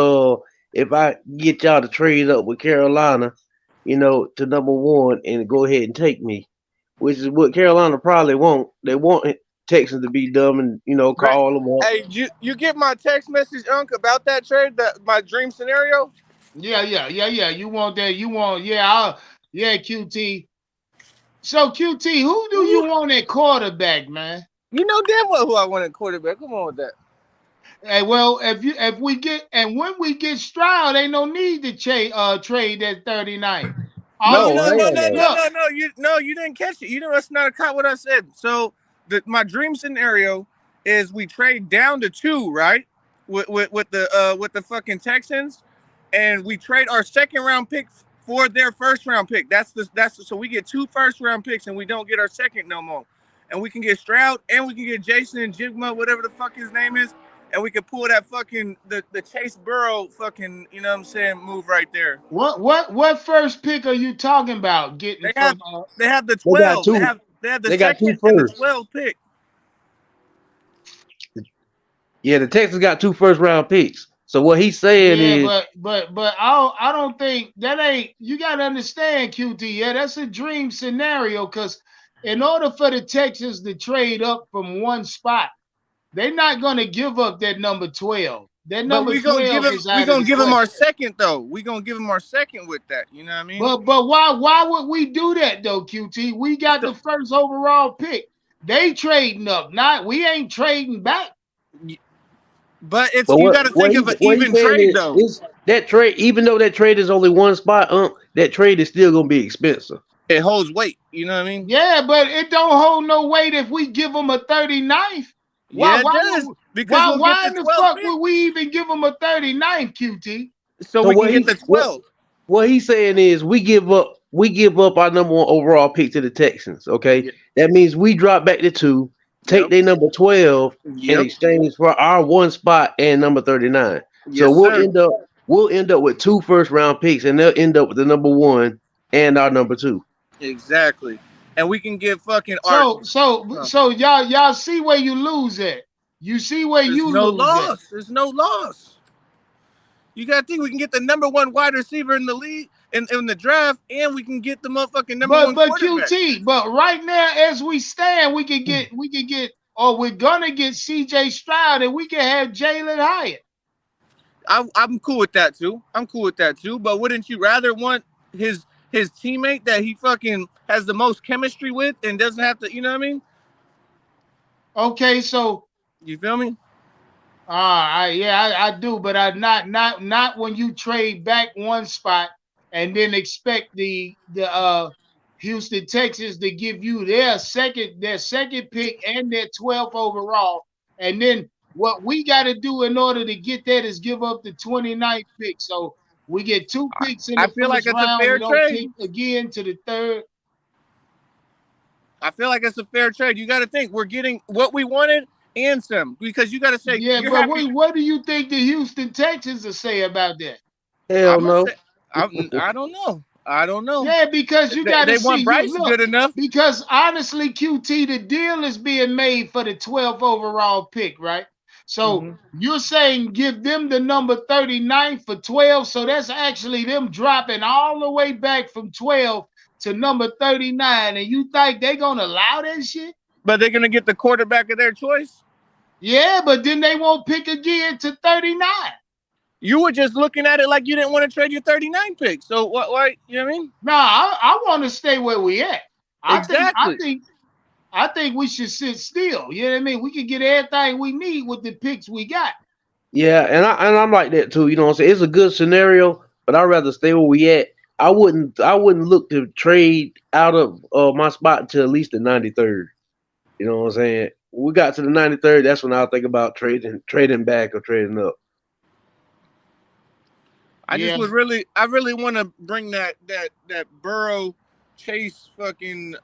if I get y'all to trade up with Carolina, to number one and go ahead and take me, which is what Carolina probably won't. They want Texans to be dumb and Right. call them up. Hey, you get my text message, Unc, about that trade, that my dream scenario? Yeah. You want that? You want yeah, QT. So QT, who do you Ooh, want at quarterback, man? you know damn well who I want at quarterback. Come on with that. Hey, well, if we get and when we get Stroud, ain't no need to trade that 39. All No, you No, no, do, no, hell no, no. no, look, no, no. You didn't catch it. You know that's not a cop what I said. So my dream scenario is we trade down to 2, right? With the fucking Texans, and we trade our second round pick for their first round pick. So we get 2 first round picks and we don't get our second no more. And we can get Stroud and we can get Jason and Jigma, whatever the fuck his name is, and we can pull that fucking the Chase Burrow fucking, you know what I'm saying, move right there. what first pick are you talking about getting They have from? they have the They got 12. They two. have the They got second two and the first. 12 pick. Yeah, the Texans got 2 first round picks. So what he's saying Yeah, is, but I don't think that ain't. You gotta understand, QT. Yeah, that's a dream scenario because in order for the Texans to trade up from one spot, they're not gonna give up that number 12. That But number 12 is we out of gonna the give him our question. second though. We gonna give him our second with that. You know what I mean? But why would we do that though, QT? We got So, the first overall pick. They trading up, not we ain't trading back. but it's but you got to think of an what he's even saying trade though. is that trade, even though that trade is only one spot, that trade is still gonna be expensive. It holds weight. You know what I mean? Yeah, but it don't hold no weight if we give them a 39th. Why Yeah, it why does would because we'll get why the in the 12 fuck pick, would we even give them a 39th, QT? so So we can get the 12. what he's saying is we give up our number 1 overall pick to the Texans. Okay, Yeah. that means we drop back to 2, take Yep. their number 12 in Yep. exchange for our 1 spot and number 39. So Yes, sir. we'll end up with 2 first round picks, and they'll end up with the number 1 and our number 2. Exactly. And we can get fucking art. So y'all see where you lose at. You see where There's you no lose at. loss. There's no loss. You gotta think we can get the number 1 wide receiver in the league in the draft, and we can get the motherfucking number 1 But quarterback. QT, but right now as we stand, we could get or we're gonna get CJ Stroud and we can have Jalen Hyatt. I'm cool with that too. I'm cool with that too. But wouldn't you rather want his teammate that he fucking has the most chemistry with and doesn't have to, you know what I mean? Okay, so You feel me? I do, but I not when you trade back one spot and then expect the Houston Texans to give you their second pick and their 12th overall, and then what we got to do in order to get that is give up the 29th pick. So we get 2 picks in I the feel like first it's a round. fair We don't trade. pick again to the third. I feel like it's a fair trade. You got to think we're getting what we wanted and some because you got to say Yeah, you're but happy. what do you think the Houston Texans will say about that? Hell I'm gonna no. say I don't know. I don't know. Yeah, because you got to They see, want Bryce look, good enough. because honestly, QT, the deal is being made for the 12th overall pick, right? So Mm-hmm. you're saying give them the number 39 for 12. So that's actually them dropping all the way back from 12 to number 39. And you think they're going to allow that shit? But they're gonna get the quarterback of their choice. Yeah, but then they won't pick again to 39. You were just looking at it like you didn't want to trade your 39 pick. So what? Why? You know what I mean? No, I want to stay where we at. I think I Exactly. think I think we should sit still. You know what I mean? We can get everything we need with the picks we got. Yeah, and I'm like that too. You know what I'm saying? It's a good scenario, but I'd rather stay where we at. I wouldn't look to trade out of my spot until at least the 93rd. You know what I'm saying? When we got to the 93rd, that's when I'll think about trading back or trading up. Yeah. I really want to bring that Burrow Chase fucking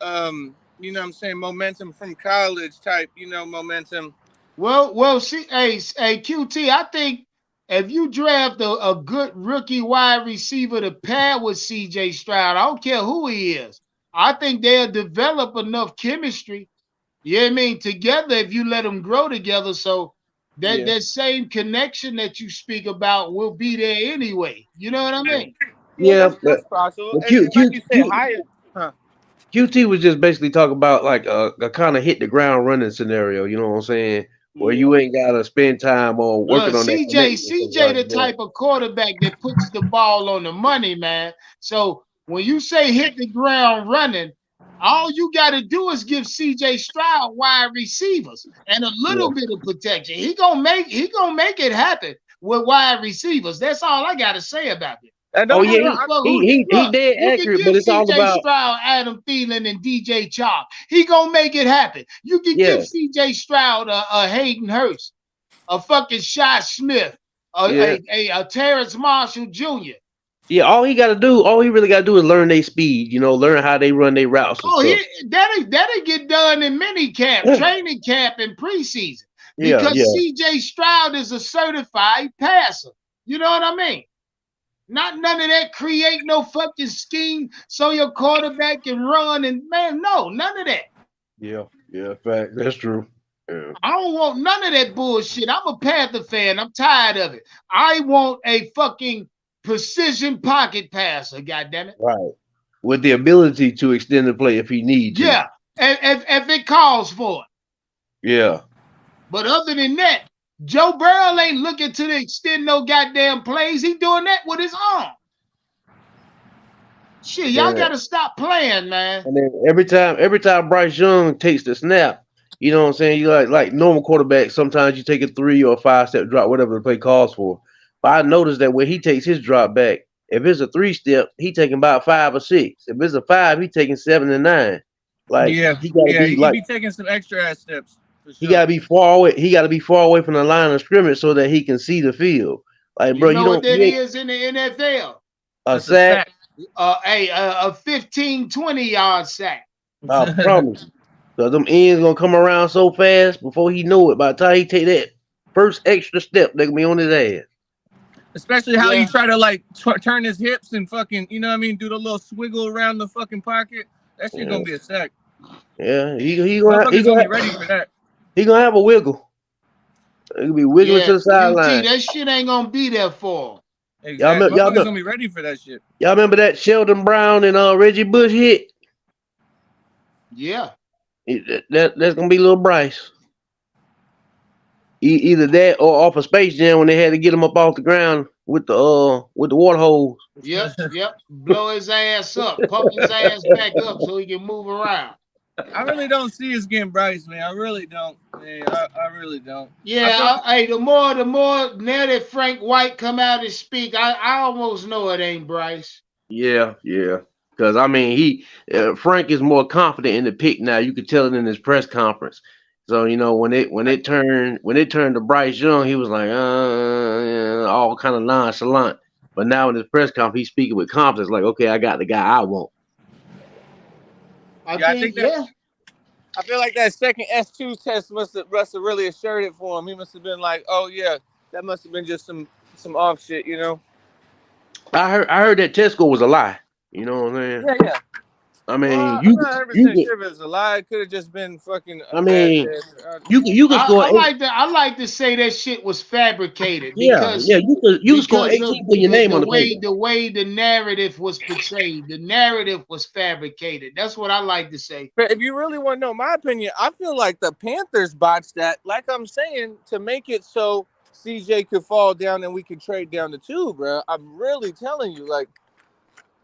you know what I'm saying, momentum from college type, you know, momentum. Well, see, hey, QT, I think if you draft a good rookie wide receiver to pair with CJ Stroud, I don't care who he is. I think they'll develop enough chemistry. You know what I mean? Together, if you let them grow together, so Yeah. that same connection that you speak about will be there anyway. You know what I mean? Yeah, Yeah, that's possible. but And like you said, higher. Huh. QT was just basically talking about like a kind of hit the ground running scenario. You know what I'm saying? Where Yeah. you ain't gotta spend time on Look, working on that connection. CJ, the type of quarterback that puts the ball on the money, man. So when you say hit the ground running, All you got to do is give C.J. Stroud wide receivers and a little Yeah. bit of protection. He gonna make it happen with wide receivers. That's all I got to say about it. And Oh don't I get yeah, me don't give wrong. a fuck who. he Look, dead you can accurate, give but it's all C.J. about Stroud, Adam Thielen, and DJ Chark. He gonna make it happen. You can yeah, give C.J. Stroud a Hayden Hurst, a fucking Shot Smith, yeah, a Terrence Marshall Jr. yeah. All he really got to do is learn their speed. Learn how they run their routes and Oh, stuff. that'll get done in mini camp, training camp, and preseason Yeah, because yeah, C.J. Stroud is a certified passer. You know what I mean? Not none of that create no fucking scheme so your quarterback can run and man, no, none of that. yeah, yeah. Fact, that's true. Yeah. I don't want none of that bullshit. I'm a Panther fan. I'm tired of it. I want a fucking precision pocket passer. God damn it. Right. With the ability to extend the play if he need to. Yeah, if it calls for it. Yeah. But other than that, Joe Burrow ain't looking to extend no goddamn plays. He doing that with his arm. Shit, y'all Yeah. gotta stop playing, man. And then every time Bryce Young takes the snap, you know what I'm saying? You like normal quarterback, sometimes you take a 3 or 5 step drop, whatever the play calls for. But I noticed that when he takes his drop back, if it's a 3 step, he taking about 5 or 6. If it's a 5, he taking 7 and 9. Like Yeah, he gotta yeah, be he like be taking some extra ass steps for he sure. gotta be far away. He gotta be far away from the line of scrimmage so that he can see the field. Like, You bro, know what that you ain't is in the NFL? a That's a sack. A 15, 20-yard sack. I fact. promise. Cause them ends gonna come around so fast before he know it. By the time he take that first extra step, they gonna be on his ass. Especially how Yeah. you try to like turn his hips and fucking, you know what I mean, do the little swiggle around the fucking pocket. That shit Yeah, gonna be a sack. yeah. He Motherfuckers gonna be gonna ready for that. he gonna have a wiggle. He gonna be wiggling Yeah, to the UT, sideline. that shit ain't gonna be there for him. Exactly. Y'all Motherfuckers remember, gonna be ready for that shit. y'all remember that Sheldon Brown and Reggie Bush hit? Yeah. That's gonna be little Bryce. Either that or off of Space Jam when they had to get him up off the ground with the water hose. Yep. Blow his ass up, pump his ass back up so he can move around. I really don't see us getting Bryce, man. I really don't. Man, I really don't. Yeah, hey, the more now that Frank White come out and speak, I almost know it ain't Bryce. Yeah, yeah. Because I mean, Frank is more confident in the pick now. You could tell it in his press conference. So when it turned to Bryce Young, he was like, yeah, all kind of nonchalant. But now in his press conference, he's speaking with confidence, like, okay, I got the guy I want. I think that. I feel like that second S2 test must have really assured it for him. He must have been like, oh yeah, that must have been just some off shit, you know. I heard that test score was a lie. You know what I'm saying? Yeah. I mean, Well, you I'm not 100% could. sure if it's a lie. It could have just been fucking a I bad mean, test. you could score I like to say that shit was fabricated Yeah, because you could score because of 18 with your name on the paper. the way the narrative was portrayed. The narrative was fabricated. That's what I like to say. But if you really want to know my opinion, I feel like the Panthers botched that, like I'm saying, to make it so CJ could fall down and we could trade down to 2, bro. I'm really telling you, like.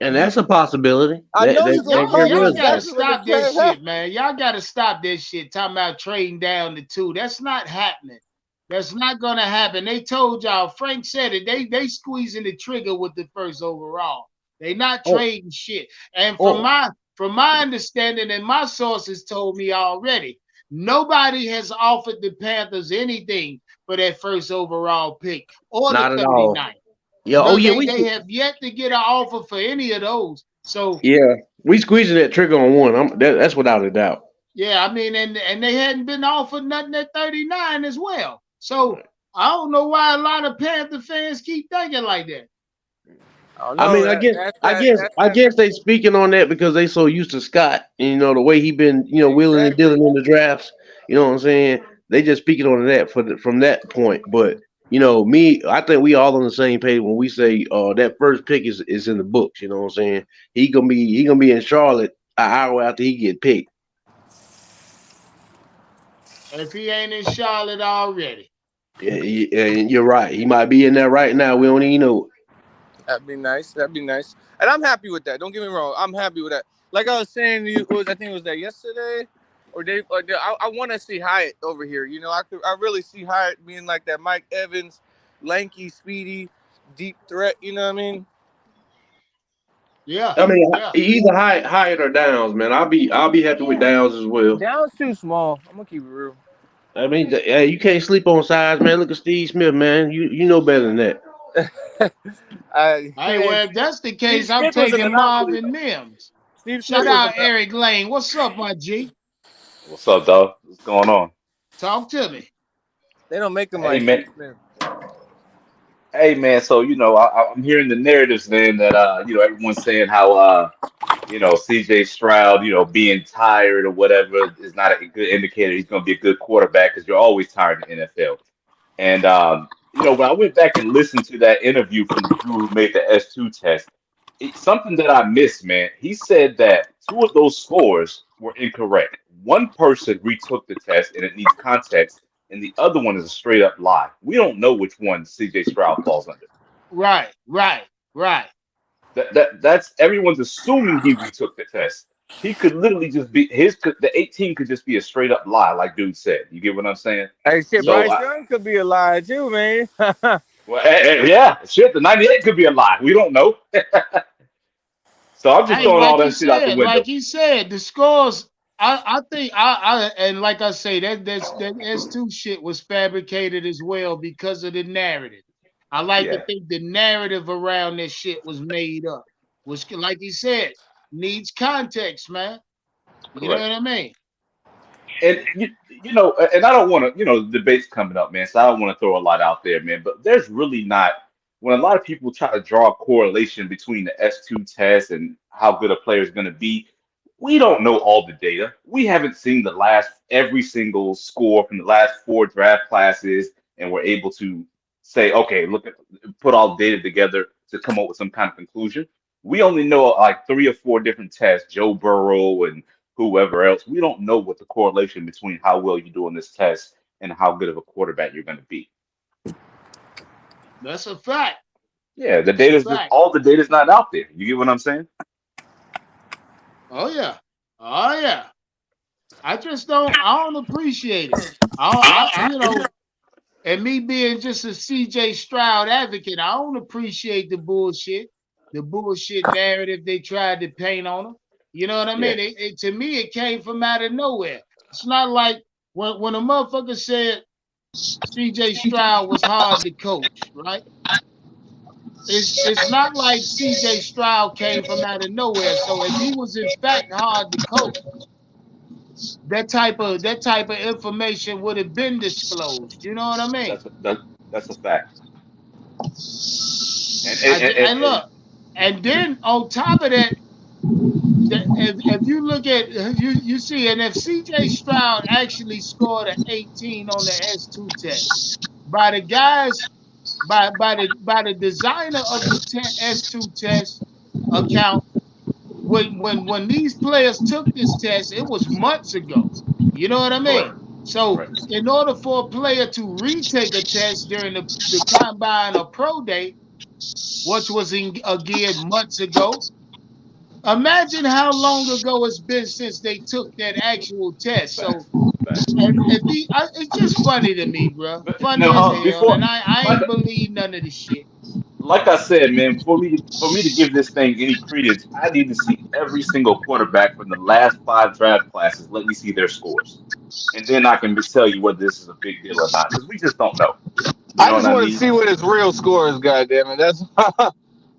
And that's a possibility. I know you're Y'all, gonna call y'all me gotta exactly when stop the that trade shit, happens. man. Y'all gotta stop that shit. Talking about trading down to 2. That's not happening. That's not gonna happen. They told y'all. Frank said it. They squeezing the trigger with the first overall. They not Oh, trading shit. And oh, from my understanding, and my sources told me already, nobody has offered the Panthers anything for that first overall pick or the not at all. 39. Yeah. No, Oh yeah, they have yet to get an offer for any of those. So we squeezing that trigger on one. That's without a doubt. yeah, I mean, and they hadn't been offered nothing at 39 as well. So I don't know why a lot of Panther fans keep thinking like that. I mean, I guess they speaking on that because they so used to Scott, and the way he been, wheeling and dealing in the drafts. You know what I'm saying? They just speaking on that from that point. But I think we all on the same page when we say that first pick is in the books. You know what I'm saying? He gonna be in Charlotte an hour after he get picked. If he ain't in Charlotte already. Yeah, you're right. He might be in there right now. We don't even know. That'd be nice. That'd be nice. And I'm happy with that. Don't get me wrong. I'm happy with that. Like I was saying, I think it was that yesterday, I want to see Hyatt over here. You know, I really see Hyatt being like that Mike Evans, lanky, speedy, deep threat. You know what I mean? Yeah, I mean, yeah. either Hyatt or Downs, man. I'll be happy with Downs as well. Down's too small. I'm gonna keep it real. I mean, hey, you can't sleep on size, man. Look at Steve Smith, man. You know better than that. Hey, well, if that's the case, I'm Smith was an taking anomaly, Marvin though. Mims. Steve Shout Smith was out Eric Lane. What's up, my G? What's up, dog? What's going on? Talk to me. They don't make him Hey, like man. Steve Smith. Hey, man. So I'm hearing the narratives then that everyone's saying how CJ Stroud, being tired or whatever is not a good indicator he's going to be a good quarterback because you're always tired in the NFL. And when I went back and listened to that interview from the dude who made the S2 test, it's something that I missed, man. He said that two of those scores were incorrect. One person retook the test and it needs context, and the other one is a straight up lie. We don't know which one CJ Stroud falls under. Right. That's everyone's assuming he retook the test. He could literally just be the 18 could just be a straight up lie, like dude said. You get what I'm saying? Hey, shit, So Bryce Young could be a lie too, man. yeah, shit, the 98 could be a lie. We don't know. So I'm just Hey, throwing all like you that shit out the said, window. the scores. I think and like I say that S2 shit was fabricated as well because of the narrative. I like to Yeah, think the narrative around this shit was made up, which, like he said, needs context, man. You know correct. what I mean? And and I don't want to, the debate's coming up, man. So I don't want to throw a lot out there, man. But there's really not. When a lot of people try to draw a correlation between the S2 test and how good a player is going to be, we don't know all the data. We haven't seen the last every single score from the last four draft classes, and we're able to say, okay, put all the data together to come up with some kind of conclusion. We only know like three or four different tests, Joe Burrow and whoever else. We don't know what the correlation between how well you do on this test and how good of a quarterback you're going to be. That's a fact. Yeah, the That's a data's just fact. all the data's not out there. You get what I'm saying? Oh yeah. Oh yeah. I don't appreciate it. And me being just a CJ Stroud advocate, I don't appreciate the bullshit narrative they tried to paint on him. You know what I Yeah, mean? To me, it came from out of nowhere. It's not like when a motherfucker said CJ Stroud was hard to coach, right? It's not like CJ Stroud came from out of nowhere. So if he was in fact hard to coach, that type of information would have been disclosed. You know what I mean? that's a fact. And Look, and then on top of that, if you look at you see, and if CJ Stroud actually scored an 18 on the S2 test by the guys by the designer of the S2 test account, when these players took this test, it was months ago. You know what I mean? correct, So correct. in order for a player to retake a test during the combine or pro day, which was again months ago, imagine how long ago it's been since they took that actual test. So Facts, facts. it's just funny to me, bro. But Funny as no, hell, before and I like ain't believe none of this shit. like I said, man, for me to give this thing any credence, I need to see every single quarterback from the last five draft classes. Let me see their scores, and then I can tell you whether this is a big deal or not, because we just don't know. You I know what just I want to mean? see what his real score is. Goddamn it, that's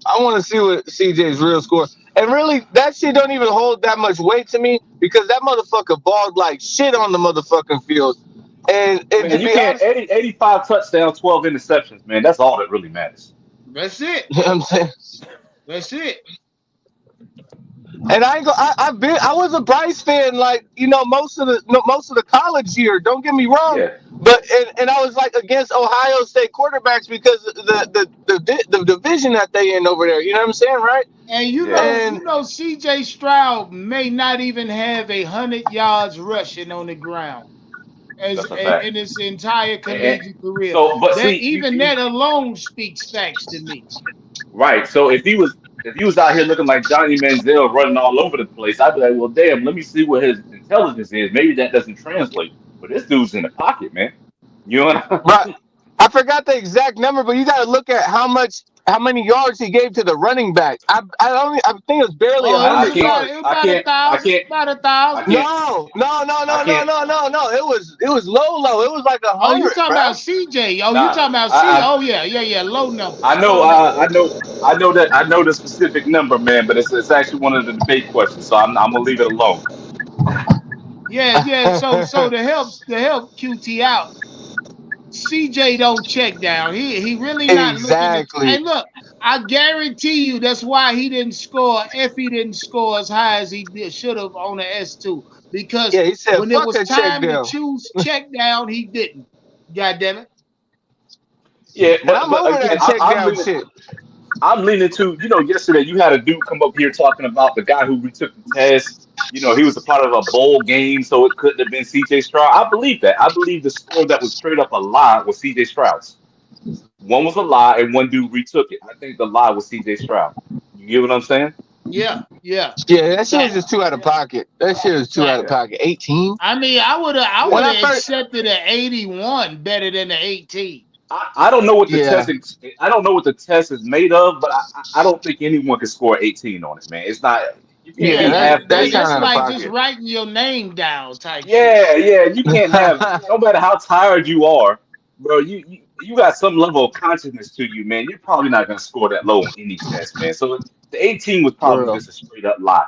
I want to see what CJ's real score. And really, that shit don't even hold that much weight to me because that motherfucker balled like shit on the motherfucking field. And Man, to you be can't honest, 85 touchdowns, 12 interceptions, man. That's all that really matters. That's it. you know what I'm saying. That's it. And I ain't go. I was a Bryce fan, like most of the most of the college year. Don't get me wrong, Yeah, but and I was like against Ohio State quarterbacks because of the division that they in over there. You know what I'm saying, right? And you yeah. know, And CJ Stroud may not even have 100 yards rushing on the ground. as That's a fact. in his entire And collegiate career. so, but That see, even that alone speaks facts to me. right. So if he was out here looking like Johnny Manziel running all over the place, I'd be like, well, damn, let me see what his intelligence is. Maybe that doesn't translate. But this dude's in the pocket, man. You know what But I forgot the exact number, but you got to look at how many yards he gave to the running back. I think it was barely Oh, it was 100 about yards. it was I about a can't, I thousand, can't, about a I thousand. can't, No, no, no, I no, no, can't. no, no, no. It was low. It was like Oh, you 100, talking bro. about CJ? Oh, you Nah, talking about C? I, Oh yeah, low I numbers, know, low numbers. I know the specific number, man, but it's actually one of the debate questions, so I'm gonna leave it alone. Yeah. So to help QT out, CJ don't check down. He really not looking to. Exactly. Hey, look, I guarantee you that's why he didn't score. If he didn't score as high as he should have on the S2, because Yeah, he said, when it "Fuck was a check time to down," choose check down, he didn't. God damn it. Yeah, and I'm but over again, that check I'm down leaning. shit. I'm leaning to, yesterday you had a dude come up here talking about the guy who retook the test. He was a part of a bowl game, so it couldn't have been CJ Stroud. I believe that. I believe the score that was straight up a lie was CJ Stroud's. One was a lie, and one dude retook it. I think the lie was CJ Stroud. You get what I'm saying? Yeah. Yeah, that shit was just Facts. too out of pocket. That shit was too out of Facts. Yeah. pocket. 18. I mean, I Yeah. would When I have first, accepted an 81 better than the 18. I don't know what the yeah, test I don't know what the test is made of, but I don't think anyone can score 18 on it, man. It's not. You can't Yeah, yeah, be that's halfway. kind that's of out of like just pocket. writing your name down type shit. Yeah. You can't have. No matter how tired you are, bro. You got some level of consciousness to you, man. You're probably not gonna score that low on any test, man. So the 18 was For probably real. just a straight up lie.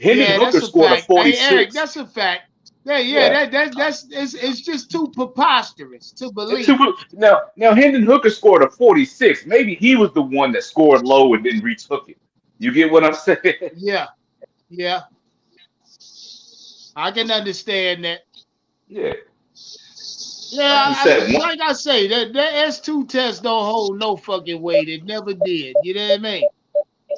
Hendon Yeah, Hooker that's a scored a fact. Hey, Eric, 46. that's a fact. Yeah, Yeah. that's it's just too preposterous to It's believe. too, now Hendon Hooker scored a 46. Maybe he was the one that scored low and then retook it. You get what I'm saying? Yeah, yeah, I can understand that. Yeah. Yeah, Like you said, like I say, that S2 test don't hold no fucking weight. It never did. You know what I mean?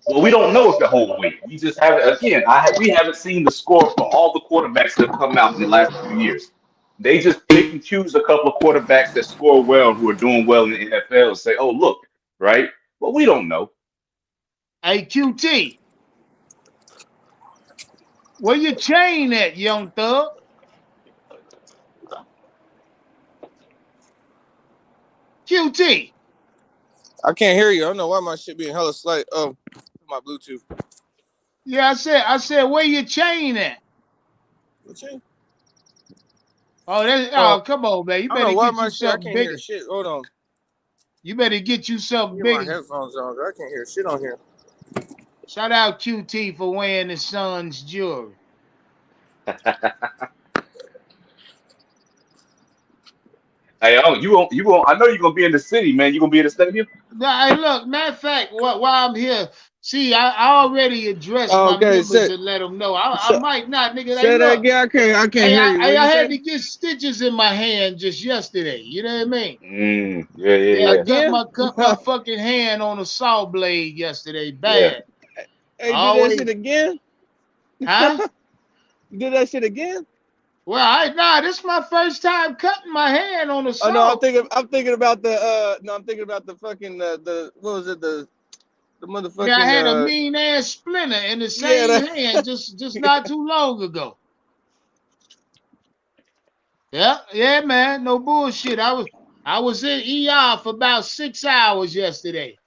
well, we don't know if the whole weight. We just haven't. Again, we haven't seen the score for all the quarterbacks that have come out in the last few years. They just pick and choose a couple of quarterbacks that score well, who are doing well in the NFL, and say, "Oh, look, right." But we don't know. Hey, QT, where your chain at, young thug? QT. I can't hear you. I don't know why my shit being hella slight. Oh, my Bluetooth. Yeah, I said, where your chain at? What chain? Oh, come on, man. You I don't know better why get my you shit. I something can't hear bigger. shit. Hold on. You better get you something Get my bigger. headphones on. I can't hear shit on here. Shout out QT for wearing his son's jewelry. Hey, oh, I know you're gonna be in the city, man. You gonna be in the stadium? Now, hey, look, matter of fact, while I'm here, see, I already addressed Oh, my okay, members and let them know. I say, might not, nigga. Hey, say that look, again. I can't hey, hear I, you. What hey, did I you had say? to get stitches in my hand just yesterday. You know what I mean? Yeah, I Yeah. cut Again? my fucking hand on a saw blade yesterday. Yeah. Bad. Hey, you did that Always, shit again? huh? You did that shit again? Well, this is my first time cutting my hand on a Oh no, saw. I'm thinking about the I'm thinking about the fucking the what was it the Yeah, I motherfucking had a mean ass splinter in the yeah same hand just not too long ago. Yeah, man, no bullshit. I was in ER for about 6 hours yesterday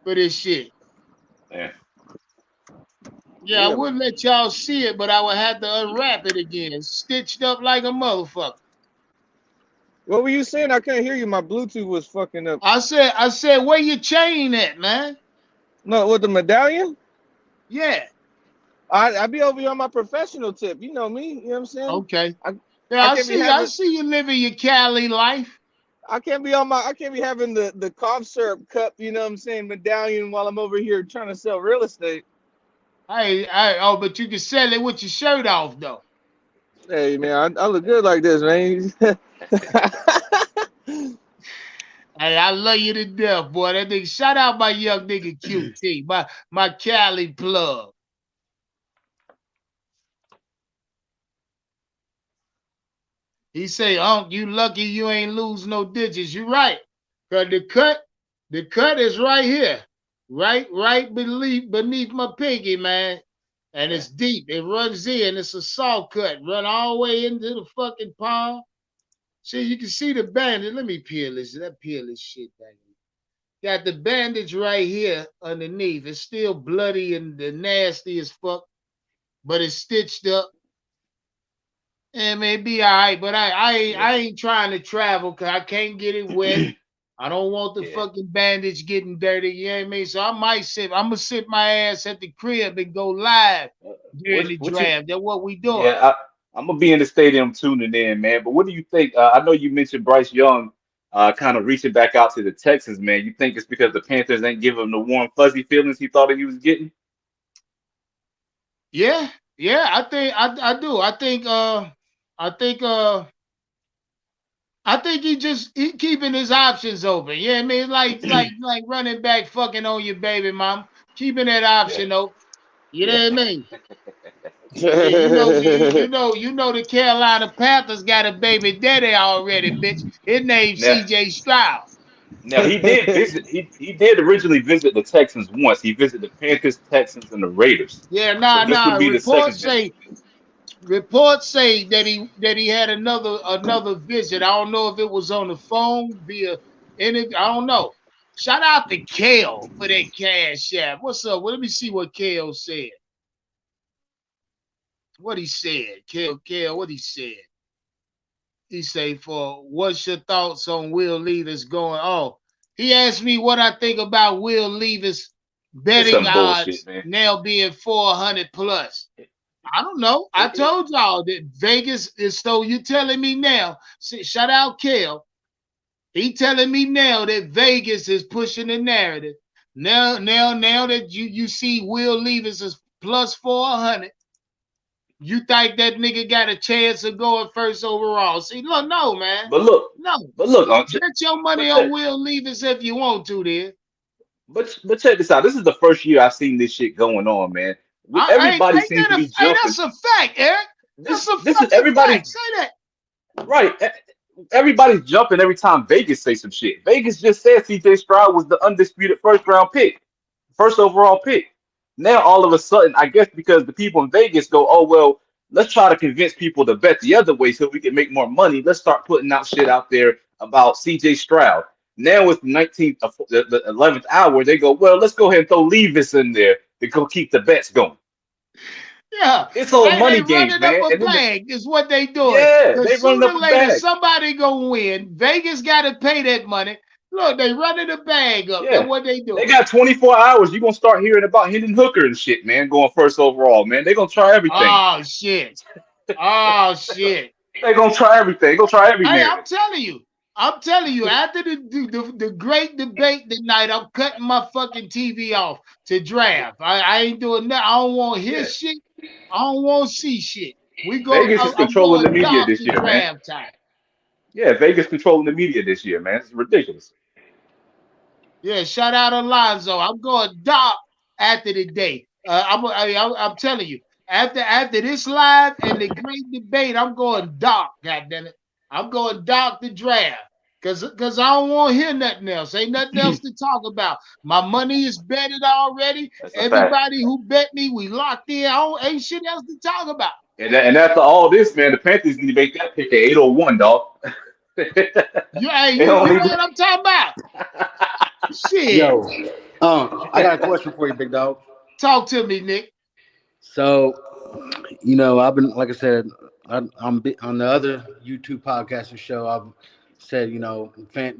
for this shit. Yeah. Yeah, I yeah. wouldn't let y'all see it, but I would have to unwrap it again, stitched up like a motherfucker. What were you saying? I couldn't hear you. My Bluetooth was fucking up. I said, where your chain at, man? No, with the medallion? Yeah, I be over here on my professional tip. You know me. You know what I'm saying? okay. I Yeah, I I can't be see. I having see you living your Cali life. I can't be having the cough syrup cup. You know what I'm saying? Medallion while I'm over here trying to sell real estate. But you can sell it with your shirt off though. Hey man, I look good like this, man. Hey, I love you to death, boy. That nigga, shout out my young nigga QT, my Cali plug. He say, "Unc, you lucky you ain't lose no digits." You right, cause the cut is right here, right beneath my pinky, man, and Yeah. it's deep. It runs in. It's a saw cut, run all the way into the fucking palm. See, you can see the bandage. Let me peel this. Let peel this shit back. Got the bandage right here underneath. It's still bloody and the nasty as fuck, but it's stitched up. It may be all right, but Yeah. I ain't trying to travel because I can't get it wet. I don't want the Yeah. fucking bandage getting dirty. You know what I mean? So I might sit. I'm gonna sit my ass at the crib and go live during the What you? draft. That's what we doing. Yeah, I'm gonna be in the stadium tuning in, man. But what do you think? I know you mentioned Bryce Young, kind of reaching back out to the Texans, man. You think it's because the Panthers ain't giving him the warm, fuzzy feelings he thought he was getting? Yeah, yeah. I do. I think I think he keeping his options open. Yeah, I mean, like running back fucking on your baby mom, keeping that Yeah, option open. You yeah. know what I mean? Yeah, you know the Carolina Panthers got a baby daddy already, bitch. His name's Now, C.J. Stroud. now he did visit. He did originally visit the Texans once. He visited the Panthers, Texans, and the Raiders. Yeah, So this would nah. be the second visit. Reports say that he had another visit. I don't know if it was on the phone via any. I don't know. Shout out to Kale for that cash app. What's up? Well, let me see what Kale said. What he said, Kale. What he said. He say, "For what's your thoughts on Will Levis going?" Oh, he asked me what I think about Will Levis It's betting some bullshit, odds man. now being 400 plus. I don't know. I It, told y'all that Vegas is. So you telling me now? Shout out Kale. He telling me now that Vegas is pushing the narrative. Now that you see Will Levis is plus 400. You think that nigga got a chance of going first overall? See, look, no, man. but look, No. but look, Bet your but money check, on Will Levis if you want to, then. but check this out. This is the first year I've seen this shit going on, man. Everybody Ain't seems that to be hey, jumping. that's a fact, Eric. That's a This is fucking everybody's fact. Say that. right. Everybody's jumping every time Vegas say some shit. Vegas just said CJ Stroud was the undisputed first round pick, first overall pick. Now all of a sudden, I guess because the people in Vegas go, oh well, let's try to convince people to bet the other way so we can make more money. Let's start putting out shit out there about CJ Stroud. Now it's the 19th, the 11th hour. They go, well, let's go ahead and throw Levis in there to go keep the bets going. Yeah, It's all they money games, running up man. a And then bag is what they doing. yeah, Cause they running sooner up or a later bag. somebody gonna win. Vegas got to pay that money. Look, they running the bag up. That's Yeah. what they They doing. got 24 hours. You're gonna start hearing about Hendon Hooker and shit, man, going first overall, man. They're gonna try everything. Oh shit. Oh shit. They're gonna try everything. They're gonna try every Hey, narrative. I'm telling you, after the great debate tonight, I'm cutting my fucking TV off to draft. I ain't doing that. I don't want Yeah. his shit. I don't want to see shit. Vegas is I'm controlling the going media dark this to year, man. draft time. Yeah, Vegas controlling the media this year, man. It's ridiculous. Yeah, shout out Alonzo. I'm going dark after the day. I'm telling you, after this live and the great debate, I'm going dark. God damn it, I'm going dark to draft because I don't want to hear nothing else. Ain't nothing else to talk about. My money is betted already. That's a fact. Everybody who bet me, we locked in. Ain't shit else to talk about. And after all this, man, the Panthers need to make that pick at 801, dog. They You don't know need what I'm talking about? Shit, Yo, I got a question for you, big dog. talk to me, Nick. So, I've been, like I said, on the other YouTube podcaster show. I've said,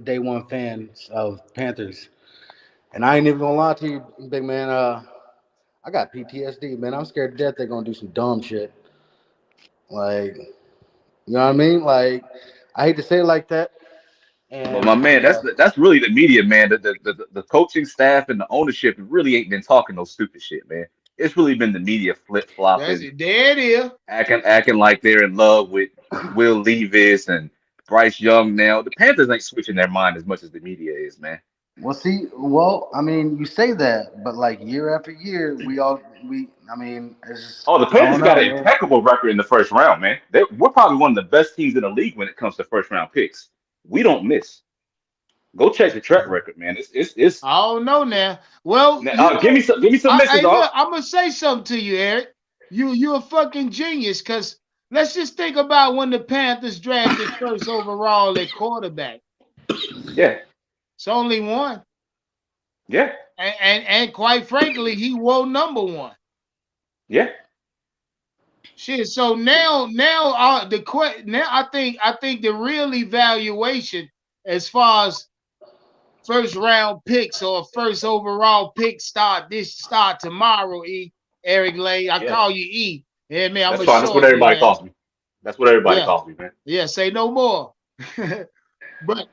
day one fans of Panthers, and I ain't even gonna lie to you, big man. I got PTSD, man. I'm scared to death they're gonna do some dumb shit. Like, you know what I mean? Like, I hate to say it like that, But my and man, that's really the media, man. The coaching staff and the ownership really ain't been talking no stupid shit, man. It's really been the media flip That's flopping, it. There it is. acting like they're in love with Will Levis and Bryce Young now. The Panthers ain't switching their mind as much as the media is, man. Well, see, I mean, you say that, but like year after year, I mean, it's just, Oh, the I don't Panthers got know, an man. impeccable record in the first round, man. We're probably one of the best teams in the league when it comes to first round picks. We don't miss. Go check the track record, man. It's. I don't know now. Well, you know, Give me some misses, hey, dog. look, I'm gonna say something to you, Eric. You a fucking genius, cause let's just think about when the Panthers drafted first overall at quarterback. Yeah, It's only one, yeah, and quite frankly, he won number one. yeah, Shit. So now now I think the real evaluation as far as first round picks or first overall pick start tomorrow. Eric Lay, I yeah. call you E. Yeah, man, I'm That's a fine. That's what shorten, everybody man. calls me. That's what everybody Yeah, calls me, man. yeah. Say no more. But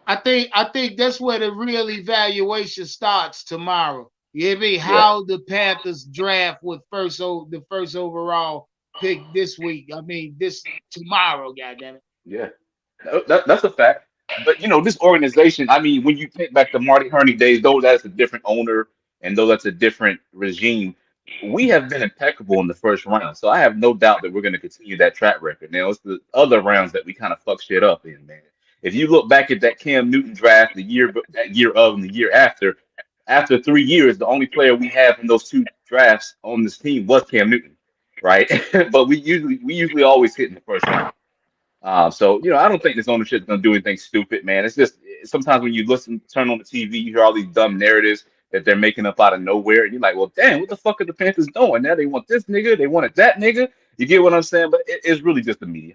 I think that's where the real evaluation starts tomorrow. You hear me? Yeah, How the Panthers draft with the first overall pick this week. I mean this tomorrow, goddammit. yeah. That's a fact. But this organization. I mean, when you think back to Marty Herney days, though that's a different owner, and though that's a different regime, we have been impeccable in the first round. So I have no doubt that we're going to continue that track record. Now it's the other rounds that we kind of fuck shit up in, man. If you look back at that Cam Newton draft, that year of and the year after 3 years, the only player we have from those two drafts on this team was Cam Newton, right? But we usually always hit in the first round. So I don't think this ownership is gonna do anything stupid, man. It's just sometimes when you turn on the TV, you hear all these dumb narratives that they're making up out of nowhere, and you're like, well, damn, what the fuck are the Panthers doing? Now they want this nigga, they wanted that nigga. You get what I'm saying? But it's really just the media.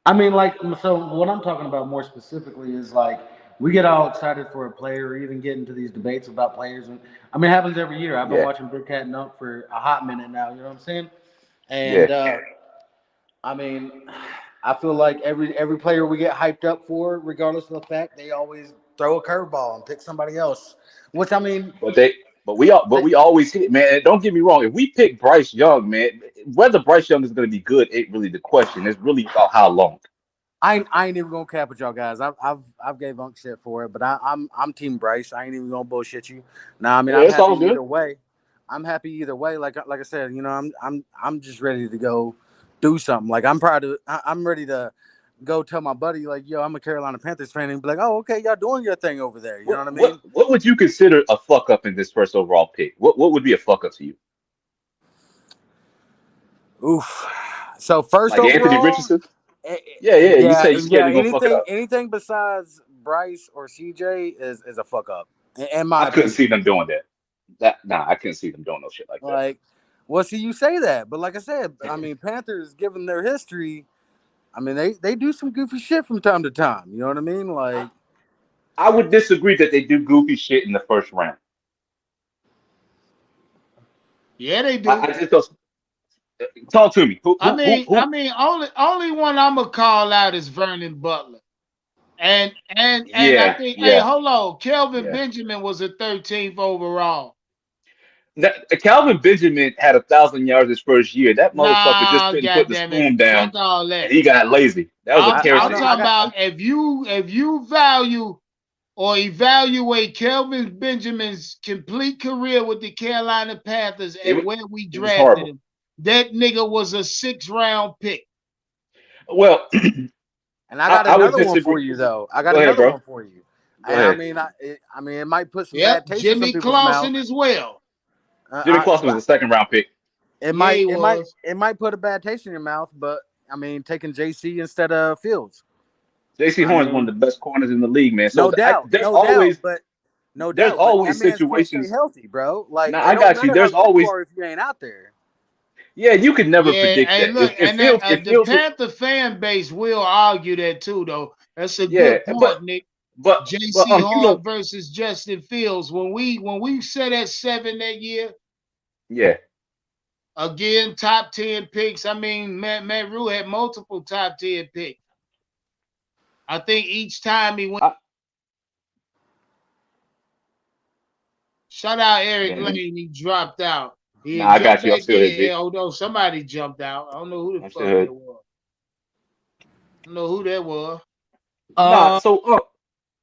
I mean, like, so what I'm talking about more specifically is like we get all excited for a player, or even get into these debates about players, and I mean, it happens every year. I've been Yeah, watching Big Cat and Up for a hot minute now. You know what I'm saying? yeah. And I mean, I feel like every player we get hyped up for, regardless of the fact, they always throw a curveball and pick somebody else. Which I mean, But they, but they, we always hit, man. And don't get me wrong. If we pick Bryce Young, man, whether Bryce Young is going to be good ain't really the question. It's really about how long. I ain't even gonna cap with y'all guys. I've gave Unc shit for it, but I'm Team Bryce. I ain't even gonna bullshit you. Nah, I mean Yeah, I'm it's happy all good. either way. I'm happy either way. Like I said, I'm just ready to go do something. Like I'm ready to go tell my buddy like, yo, I'm a Carolina Panthers fan, and be like, oh, okay, y'all doing your thing over there. You know What what I what mean? what would you consider a fuck up in this first overall pick? What would be a fuck up to you? Oof. So first Like Anthony overall, Richardson? Yeah, yeah. You yeah, say you scared yeah. they're gonna fuck it up. Anything besides Bryce or CJ is a fuck up, in my I couldn't opinion. see them doing that. Nah, I couldn't see them doing no shit like that. Like, well, see, you say that, but like I said, I mean, Panthers, given their history, I mean, they do some goofy shit from time to time. You know what I mean? I, Like, I would disagree that they do goofy shit in the first round. Yeah, they I do. just don't talk to me. I mean, I Who? mean, only one I'm gonna call out is Vernon Butler. And I Yeah, think, hey, yeah, hold on, Kelvin yeah. Benjamin was a 13th overall. Calvin Benjamin had 1,000 yards his first year. That motherfucker just Nah, couldn't put the goddamn it, spoon down, fuck all and that. he got lazy. That was a I'm caretaker. talking about if you value or evaluate Kelvin Benjamin's complete career with the Carolina Panthers It and was where we it was drafted horrible. him, that nigga was a 6th round pick. Well, and I got I would another one for disagree. you though. I got Go ahead, another bro. one for you. Go And I ahead. mean, I mean, it might put some Yep, bad taste in some Jimmy people's mouth. Clausen as well. Jimmy Clausen was a second round pick. It Yeah, might, he it might, was. it might put a bad taste in your mouth. But I mean, taking JC instead of Fields. J.C. I Horn is one mean, of the best corners in the league, man. So no doubt, there's no doubt, always but no there's doubt. But that always man's can't stay situations. healthy, bro. Like, Now it I don't got you. matter how There's good you always are if you ain't out there. yeah. You could never Yeah, predict hey, that. look, If and Fields if the Fields Panther fan base will argue that too, though. That's a yeah, good point, Nick. but J.C. you know Horn versus Justin Fields. When we set at 7 that year, yeah. again top 10 picks. I mean, Matt Rule had multiple top 10 picks. I think each time he went. I, Shout out Eric man, Lane. He dropped out. He nah, I jumped got you. I'm back still here, in. G. Yeah, although somebody jumped out. I don't know who the I'm still fuck here. that was. I don't know who that was. Nah, Uh, so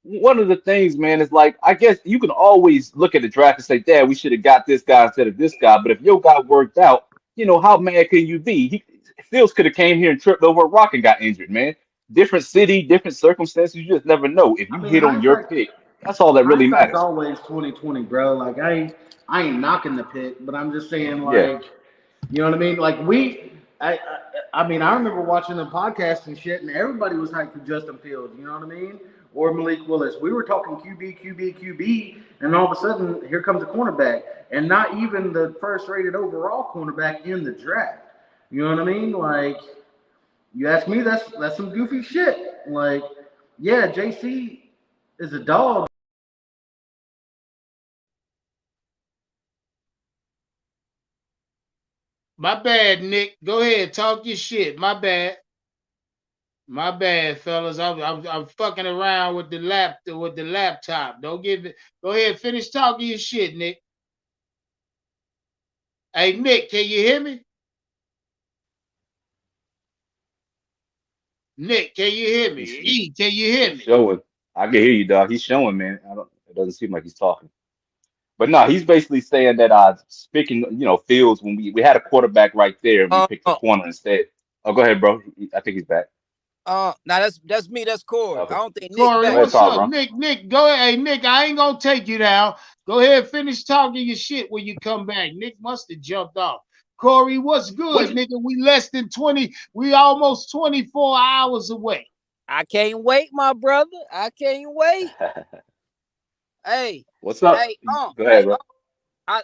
one of the things, man, is like I guess you can always look at the draft and say, "Dad, we should have got this guy instead of this guy." But if your guy worked out, how mad can you be? Fields could have came here and tripped over a rock and got injured, man. Different city, different circumstances. You just never know. If I you mean, hit on your pick, that's all that really hindsight's matters. always 2020, bro. Like I ain't knocking the pick, but I'm just saying, Yeah. like, you know what I mean? Like I mean, I remember watching the podcast and shit, and everybody was hyped for Justin Fields. You know what I mean? Or Malik Willis. We were talking QB, and all of a sudden, here comes a cornerback, and not even the first rated overall cornerback in the draft. You know what I mean? Like, you ask me, that's some goofy shit. Like, yeah, JC is a dog. My bad, Nick. Go ahead, talk your shit. My bad. My bad, fellas. I'm fucking around with the laptop. Don't give it. Go ahead, finish talking your shit, Nick. Hey, Nick, can you hear me? Nick, can you hear me? E, can you hear He's me? showing. I can hear you, dog. He's showing, man. It doesn't seem like he's talking. But no, he's basically saying that speaking, Fields, when we had a quarterback right there and we picked a Oh, corner instead. Oh, go ahead, bro. I think he's back. now that's me. That's Corey. Okay. I don't think Nick Corey, Go back. ahead, what's talk, up? bro. Nick, go ahead. Hey, Nick, I ain't gonna take you down. Go ahead, finish talking your shit when you come back. Nick must have jumped off. Corey, what's good, What? nigga? We less than 20, we almost 24 hours away. I can't wait, my brother. I can't wait. Hey, What's up? hey, Go ahead, bro. I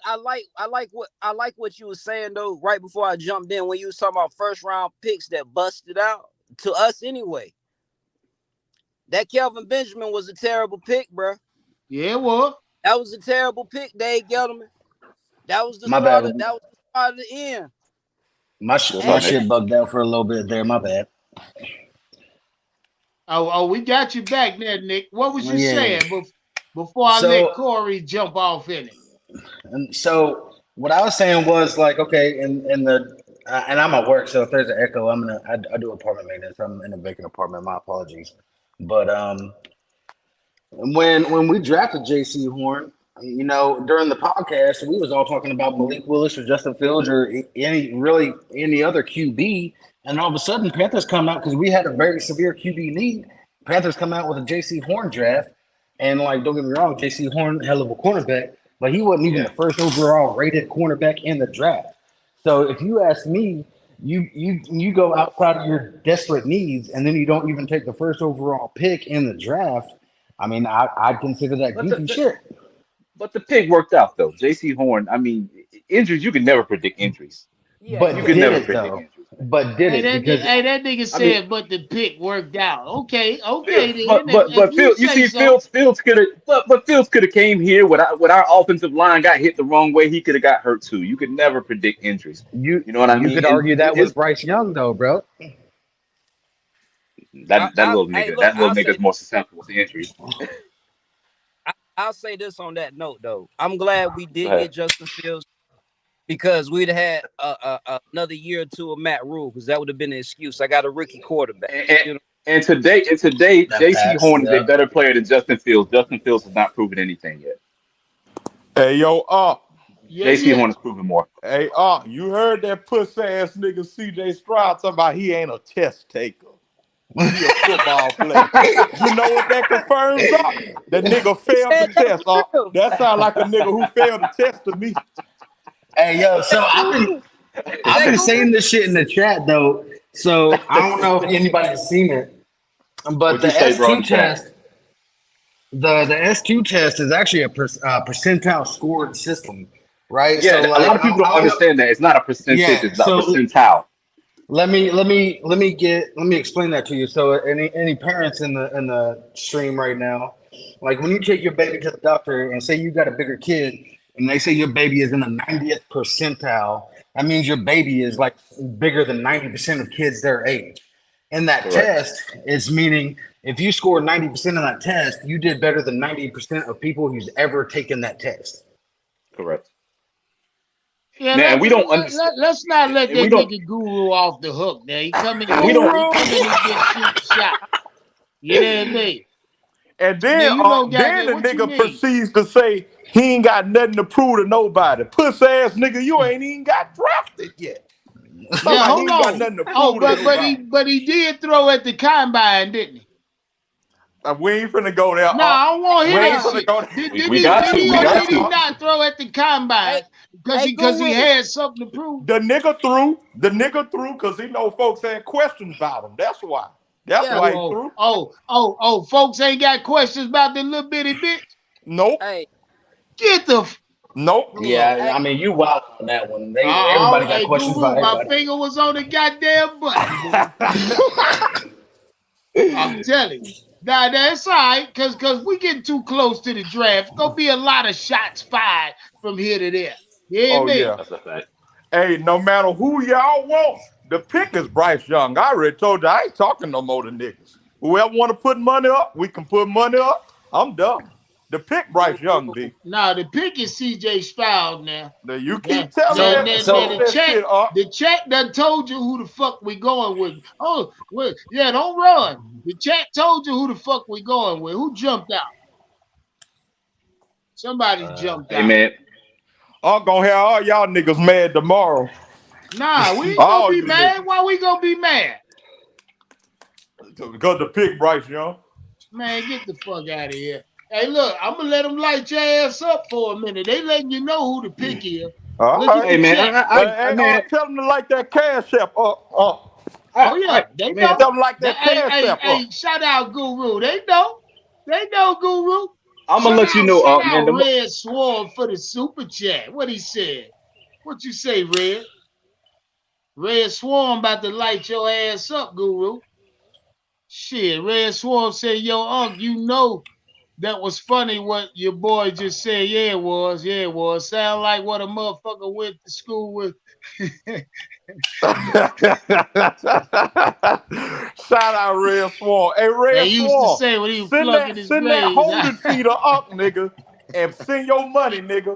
like what you were saying though. Right before I jumped in, when you was talking about first round picks that busted out to us anyway. That Kelvin Benjamin was a terrible pick, bro. Yeah, well. That was a terrible pick, Dave Gettleman. That was the My start. bad. That was the start of the end. My What's my up, Nick? shit bugged out for a little bit there. My bad. Oh, we got you back there, Nick. What was you Yeah. saying before I let Corey jump off in it? And so what I was saying was like, okay, in the and I'm at work, so if there's an echo, I do apartment maintenance. I'm in a vacant apartment. My apologies. But when we drafted J.C. Horn, during the podcast, we was all talking about Malik Willis or Justin Fields or any other QB, and all of a sudden Panthers come out because we had a very severe QB need. Panthers come out with a J.C. Horn draft, and like, don't get me wrong, J.C. Horn, hell of a cornerback, but he wasn't even the first overall rated cornerback in the draft. So if you ask me, you go outside of your desperate needs, and then you don't even take the first overall pick in the draft. I mean, I'd consider that But goofy shit. but the pick worked out though. J.C. Horn. I mean, injuries. You can never predict injuries. Yeah, But You you can did never it predict though. injuries, man. But did it because That nigga I mean, said, but the pick worked out. Okay, But then. but If you You say see, so. Fields could have, but Fields could have came here with our offensive line got hit the wrong way. He could have got hurt too. You could never predict injuries. you You know what I you mean? could And argue that with his Bryce Young though, bro. hey, look, that little nigga's more susceptible to injuries. I'll say this on that note though. I'm glad we Go did ahead. get Justin Fields because we'd had another year or two of Matt Rule because that would have been an excuse. I got a rookie quarterback. And, and, You know, and today, That J.C. facts. Horn is a Yeah. better player than Justin Fields. Justin Fields has not proven anything yet. Hey, yo, J.C. Horn has proven more. Hey, you heard that pussy ass nigga CJ Stroud talking about he ain't a test taker. He a football player. You know what that confirms, That nigga failed the said that test, for real. That sound like a nigga who failed the test to me. Hey yo, so I've been saying this shit in the chat though. So I don't know if anybody's seen it, but What'd the you say, bro, in S2 the chat? test, the S2 test is actually a percentile scored system, right? Yeah, So a like lot of people don't I don't know. understand that. It's not a percentage, Yeah. it's not a So percentile. let me explain that to you. So any parents in the stream right now, like when you take your baby to the doctor and say you got a bigger kid, and they say your baby is in the 90th percentile, that means your baby is like bigger than 90% of kids their age. And that Correct. test is meaning if you score 90% of that test, you did better than 90% of people who's ever taken that test. Correct. Yeah, Now, and we don't understand. let's not let And we that don't. nigga guru off the hook. Now he come in And and we don't. he get shot. You know what I mean? And Now then, you know, then goddamn, the what you nigga mean? proceeds to say he ain't got nothing to prove to nobody. Puss ass nigga, you ain't even got drafted yet. Now Somebody he hold ain't got on. nothing to Oh, prove to nobody. but he did throw at the combine, didn't he? We ain't finna go there. No, I don't want to We hear ain't that finna shit. go there. Did We got he to. We or got did he to. not throw at the combine Hey, because he Guru. had something to prove? The nigga threw because he know folks had questions about him. That's why. That's Yeah. why he threw. Folks ain't got questions about the little bitty bitch. Nope. Hey, Get the Nope. hold on. Yeah, hey, I mean, you wild on that one. Everybody got Hey, questions Guru, about my everybody. finger was on the goddamn button, boy. I'm telling you. Nah, that's all right, cause we getting too close to the draft. Gonna be a lot of shots fired from here to there. You hear Oh me? yeah. That's a fact. Hey, no matter who y'all want, the pick is Bryce Young. I already told you I ain't talking no more to niggas. Whoever want to put money up, we can put money up. I'm done. The pick Bryce Young, B. Nah, the pick is CJ Stroud now. Now you Now, keep telling now, that, now, now talk the that chat, shit up. the chat done told you who the fuck we going with. Oh, well, yeah, don't run. The chat told you who the fuck we going with. Who jumped out? Somebody jumped Hey out. man, I'm gonna have all y'all niggas mad tomorrow. Nah, we ain't gonna All be you mad. niggas. Why we gonna be mad? Because the pick Bryce Young. Man, get the fuck out of here. Hey, look, I'm gonna let them light your ass up for a minute. They letting you know who the pick is. All Look at right. hey the man, chat. Hey, man, tell them to like that cash app up. Oh yeah, they hey man, know. Tell them like that cash app up. Shout out Guru. They know. They know Guru. I'm gonna let you know, Shout man. out Red Swarm for the super chat. What he said? What you say, Red? Red Swarm about to light your ass up, Guru. Shit, Red Swarm said, yo, Unc, you know that was funny what your boy just said. Yeah, it was. Yeah, it was. Sound like what a motherfucker went to school with. Shout out Red Swan. Hey, They Red used to Swan, say when he was send flunking that his send that grades. holding fee to Up, nigga, and send your money, nigga.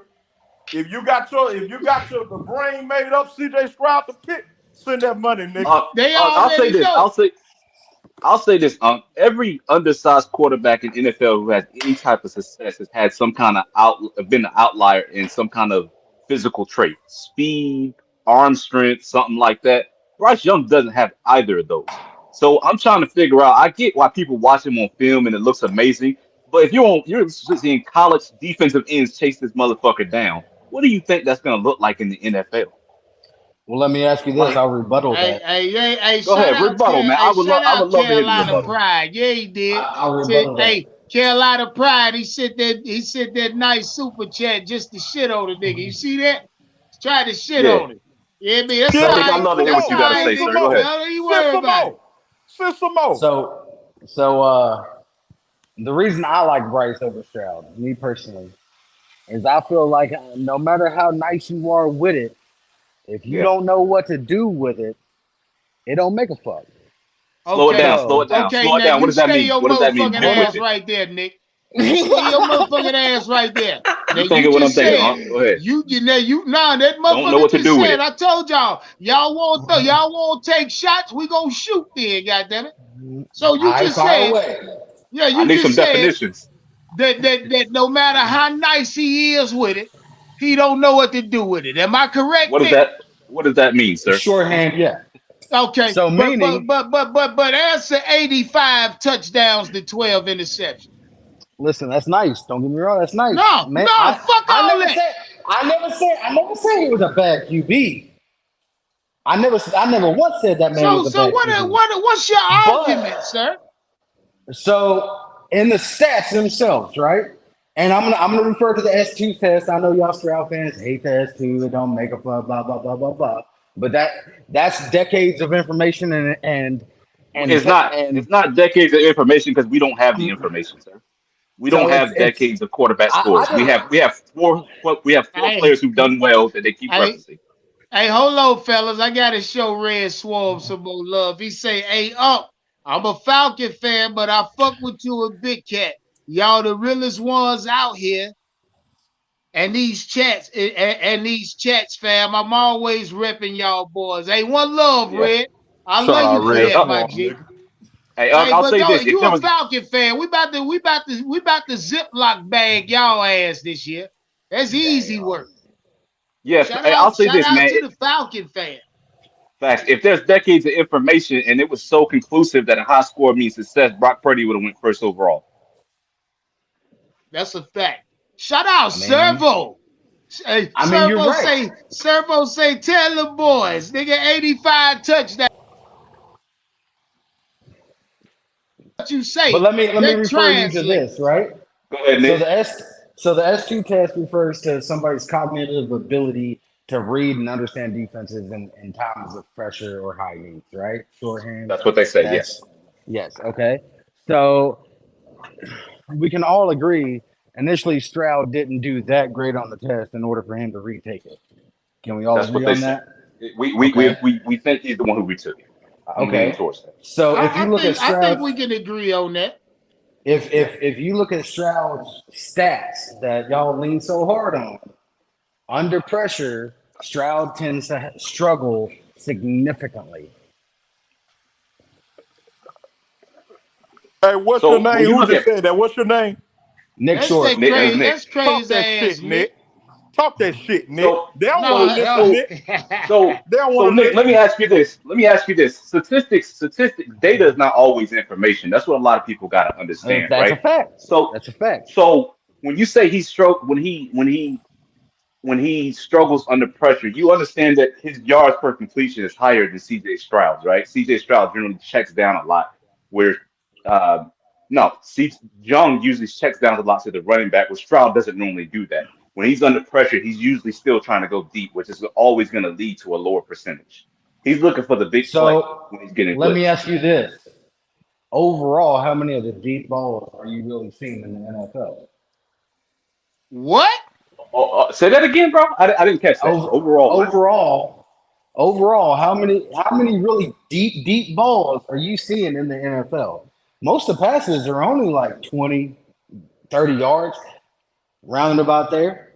If you got your the brain made up, CJ Stroud to pick, send that money, nigga. They I'll say already this. know. I'll say this. Every undersized quarterback in NFL who has any type of success has had some kind of been an outlier in some kind of physical trait, speed, arm strength, something like that. Bryce Young doesn't have either of those. So I'm trying to figure out. I get why people watch him on film and it looks amazing, but if you're seeing college defensive ends chase this motherfucker down, what do you think that's going to look like in the NFL? Well, let me ask you this. Like, I'll rebuttal that. go ahead, rebuttal, man. Shout I would out love to hear the Carolina rebuttal. Pride. Yeah, he did. I'll Said, rebuttal that. hey, Carolina Pride, he sent that nice super chat just to shit on the nigga. You see that? Try to shit Yeah, on him. Yeah, man, that's Send all some, Nick, I'd right. love to hear some what That's you all got more, to right, send say, some sir. nigga. Go more, ahead. Don't you send worry some about it. more, send some more. The reason I like Bryce over Stroud, me personally, is I feel like no matter how nice you are with it, if you Yeah. don't know what to do with it, it don't make a fuck. Slow it down. Okay. Slow it So down. Okay, Slow it now down. What you does that stay mean? your What does that mean? motherfucking Stick hold with ass it. right there, Nick. You stay your motherfucking ass right there. Now You you thinking what I'm just thinking, said huh? Go ahead. that Don't know motherfucker what to just do with said. it. I told y'all won't take shots. We gonna shoot then, goddamn it. So you I just fire said, away. yeah, I you need some just said definitions. that no matter how nice he is with it, he don't know what to do with it. Am I correct, What does Nick? that what does that mean, sir? Shorthand, yeah. Okay, So meaning, but answer 85 touchdowns to 12 interceptions. listen, that's nice. Don't get me wrong, that's nice. No, Man, no, fuck I all never that. said I never said he was a bad QB. I never once said that man was a So bad QB. what's your argument, But sir? so in the stats themselves, right? And I'm gonna refer to the S2 test. I know y'all Stroud fans hate the S2. It don't make a blah blah blah blah blah blah. But that's decades of information and It's not decades of information because we don't have the information, sir. We don't so have it's decades of quarterback I scores. just We have four Hey, players who've done well that they keep hey, referencing. hey, hold on, fellas. I gotta show Red Swarm some more love. He say, "Hey, up, I'm a Falcon fan, but I fuck with you a Big Cat. Y'all the realest ones out here." And these chats, fam. I'm always repping y'all boys. Hey, one love, Yeah. Red. I Shout love out you for Red that, Up. my Swan, G. nigga. Hey, Hey, I'll but say no, this: if you there a was, Falcon fan. We about to Ziploc bag y'all ass this year. That's easy work. yes, hey, I'll say Shout this, out man. to the Falcon fan. Facts. If there's decades of information and it was so conclusive that a high score means success, Brock Purdy would have went first overall. That's a fact. Shout out I mean, Servo. Hey, I mean, you're right. Servo say, tell the boys, nigga, 85 touchdowns. What you But say? let me That refer you to translate. this, right? Go ahead, So Nick. the S2 test refers to somebody's cognitive ability to read and understand defenses in times of pressure or high needs, right? Shorthand. That's what they say. That's Yes, yes, okay. So we can all agree initially Stroud didn't do that great on the test in order for him to retake it. Can we all that's what agree they on say. that? We Okay. we think he's the one who retook it. I'm leaning Okay. towards that. So if you look at I think Stroud, we can agree on that. if you look at Stroud's stats that y'all lean so hard on, under pressure, Stroud tends to struggle significantly. Hey, what's your So when name? you Who look just at said that? What's your name? Nick Short. Nick, that's Nick. That's Talk crazy that ass shit, Nick. Nick. Talk that shit, Nick. So They don't want No, to so listen, so Nick. so They don't so want to Nick, let me listen. ask you this. Statistics, data is not always information. That's what a lot of people got to understand, That's a right? fact. So That's a fact. so when you say he stroke when he struggles under pressure, you understand that his yards per completion is higher than CJ Stroud's, right? CJ Stroud generally checks down a lot, where uh, no, Young usually checks down a lot to the running back, where Stroud doesn't normally do that. When he's under pressure, he's usually still trying to go deep, which is always going to lead to a lower percentage. He's looking for the big play So when he's getting let me blitzed. ask you this. Overall, how many of the deep balls are you really seeing in the NFL? what? Say that again, bro. I didn't catch that. Over, Overall, what? overall, how many really deep balls are you seeing in the NFL? Most of the passes are only like 20, 30 yards, rounding about there.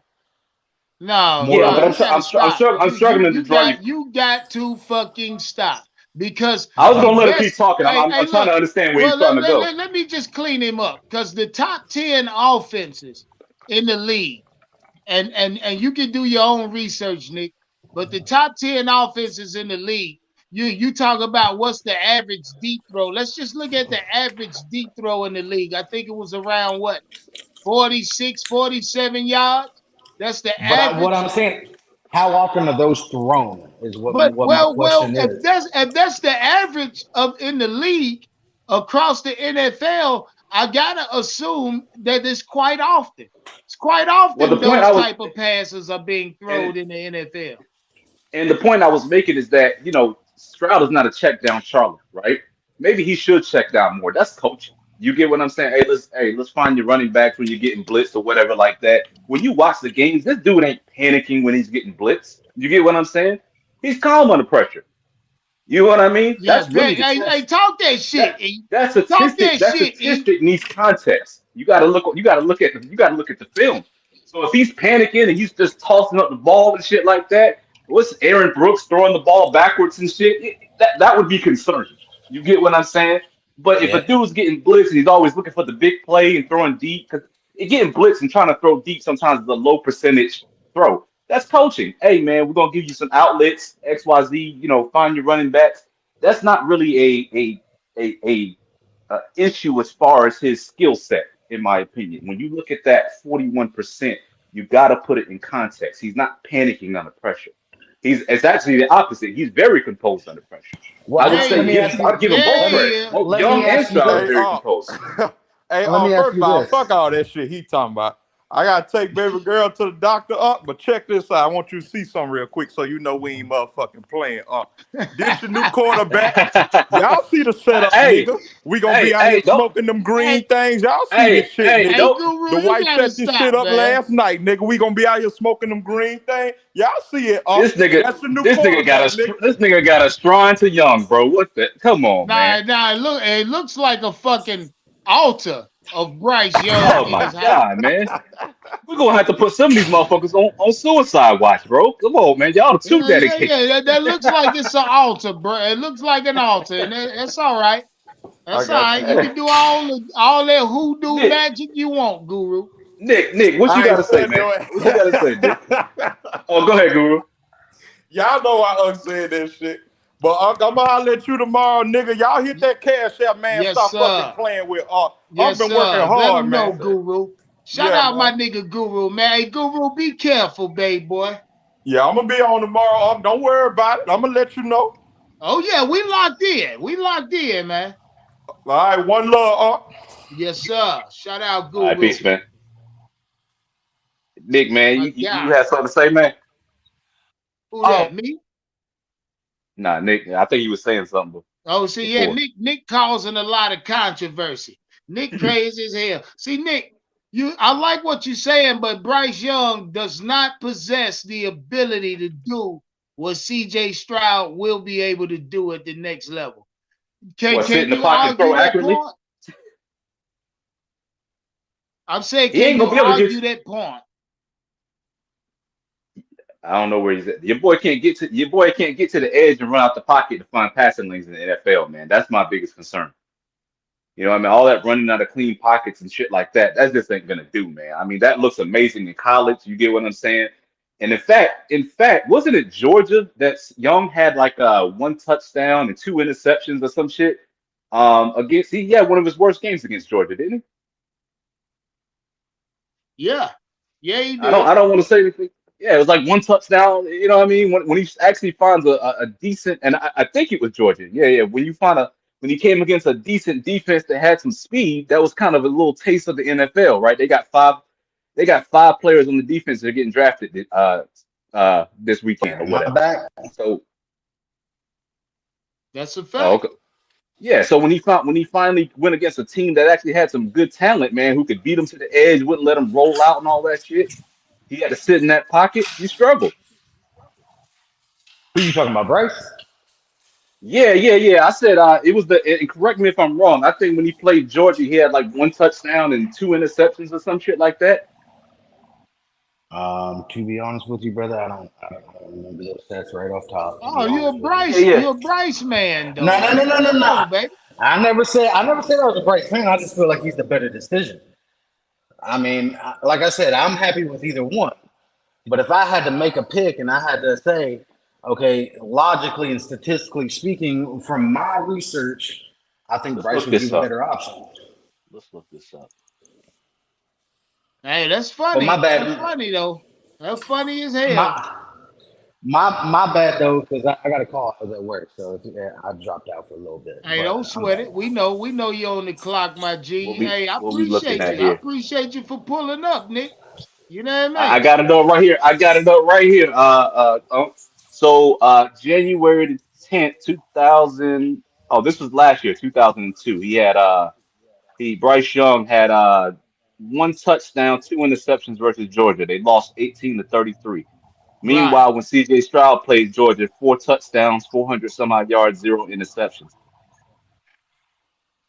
More Yeah, or No, but you less. gotta stop. I'm struggling to draw you. You got to fucking stop because I was the gonna let him keep best. talking. I'm trying to Look. understand where he's Well, trying to go. let me just clean him up because the top 10 offenses in the league, and you can do your own research, Nick. But the top 10 offenses in the league, you talk about what's the average deep throw. Let's just look at the average deep throw in the league. I think it was around what 46, 47 yards. That's the But what average. I'm saying, how often are those thrown? Is But what my question if is. that's the average of in the league across the NFL, I gotta assume that it's quite often. It's quite Well, the often point those I was type of passes are being and thrown in the NFL. and the point I was making is that Stroud is not a check down Charlie, right? Maybe he should check down more. That's coaching. You get what I'm saying? Let's find your running backs when you're getting blitzed or whatever like that. When you watch the games, this dude ain't panicking when he's getting blitzed. You get what I'm saying? He's calm under pressure. You know what I mean? Yeah, That's really bet. the Hey, test. talk that shit, That E. that Talk statistic that that shit, E. statistic needs context. You gotta look at the film. So if he's panicking and he's just tossing up the ball and shit like that, what's Aaron Brooks throwing the ball backwards and shit? That would be concerning. You get what I'm saying? But if a Yeah. dude's getting blitzed and he's always looking for the big play and throwing deep, because getting blitzed and trying to throw deep sometimes is a low percentage throw. That's coaching. Hey man, we're gonna give you some outlets, XYZ, find your running backs. That's not really a issue as far as his skill set, in my opinion. When you look at that 41%, you got to put it in context. He's not panicking under pressure. It's actually the opposite. He's very composed under pressure. I Well, would There let say me you, ask I'd you. give him both there Let me credit. you. Both let me Young and ask you Stroud are Hey, this. very composed. hey, Let me ask first you of all, this. fuck all that shit he talking about. I gotta take baby girl to the doctor up, but check this out. I want you to see something real quick so you know we ain't motherfucking playing. This your new quarterback. Y'all see the setup, hey, nigga. We gonna be out here don't, smoking them Hey, green things. Y'all see this hey, shit, hey, nigga. hey, don't. Guru, The you wife gotta set this shit stop, up man. last night, nigga. We gonna be out here smoking them green things. Y'all see it, This nigga, That's the new this nigga got quarterback, a, nigga. this nigga got a strong to Young, bro. What the? Come on, man. Nah, look, it looks like a fucking altar of Bryce Young Oh in my his house. god, man. We're gonna have to put some of these motherfuckers on suicide watch, bro. Come on, man. Y'all too dedicated. That looks like it's an altar, bro. It looks like an altar, and that's all right. That's all got right. you. You can do all that hoodoo Nick, magic you want, Guru. Nick, what you I got to ain't say, said man? no. What you got to say, Nick? Oh, go ahead, Guru. Y'all know I said that shit. But I'm gonna let you tomorrow, nigga. Y'all hit that cash out, man. Yes, Stop fucking sir. playing with Yes, been working sir. Let hard, them know, man. Guru. Shout Yeah, out my man. nigga Guru, man. Hey, Guru, be careful, baby boy. Yeah, I'm gonna be on tomorrow. Don't worry about it. I'm gonna let you know. Oh yeah, we locked in. We locked in, man. All right, one love. Yes, sir. Shout out All right, Guru. peace, man. Nick, man, My you guy. had something to say, man? Who that? Me? Nah, Nick, I think you was saying something Oh, see, yeah, before. Nick causing a lot of controversy. Nick crazy as hell. See, Nick, I like what you're saying, but Bryce Young does not possess the ability to do what CJ Stroud will be able to do at the next level. What, sit Can in the you pocket and argue throw that accurately? point? I'm saying, He can ain't you gonna be able to argue get. that point? I don't know where he's at. Your boy can't get to the edge and run out the pocket to find passing lanes in the NFL, man. That's my biggest concern. You know what I mean? All that running out of clean pockets and shit like that just ain't gonna do, man. I mean, that looks amazing in college. You get what I'm saying? And in fact, wasn't it Georgia that Young had like one touchdown and two interceptions or some shit? Against he had one of his worst games against Georgia, didn't he? Yeah. Yeah, he I did. don't want to say anything. Yeah, it was like one touchdown. You know what I mean? When he actually finds a decent, and I think it was Georgia. Yeah. When he came against a decent defense that had some speed, that was kind of a little taste of the NFL, right? They got five players on the defense that are getting drafted this weekend or My whatever. back. So, That's a oh, fact. okay. Yeah, so when he finally went against a team that actually had some good talent, man, who could beat him to the edge, wouldn't let him roll out and all that shit. He had to sit in that pocket. He struggled. Who you talking about, Bryce? Yeah. I said it was and correct me if I'm wrong. I think when he played Georgia, he had like one touchdown and two interceptions or some shit like that. To be honest with you, brother, I don't remember those stats right off top. To be Oh, you're a honest with you. Yeah. You're a Bryce man, No, though. no, What's no, no, no, going no. on, baby? I never said I was a Bryce fan. I just feel like he's the better decision. I mean, like I said, I'm happy with either one. But if I had to make a pick and I had to say, okay, logically and statistically speaking, from my research, I think Let's Bryce look would be this the up. better option. Let's look this up. Hey, that's But my funny. That's bad, funny, though. That's funny as hell. my my bad though, because I got a call. I was at work, so yeah, I dropped out for a little bit. Hey, But don't I'm sweat back it. now. We know you're on the clock, my G. Hey, I What we looking appreciate at you. I here? appreciate you for pulling up, Nick. You know what I I mean? got it up right here. I got it up right here. So January the 10th, 2000. Oh, this was last year, 2002. Bryce Young had one touchdown, two interceptions versus Georgia. They lost 18-33. Right. Meanwhile, when CJ Stroud played Georgia, four touchdowns, 400 some odd yards, zero interceptions.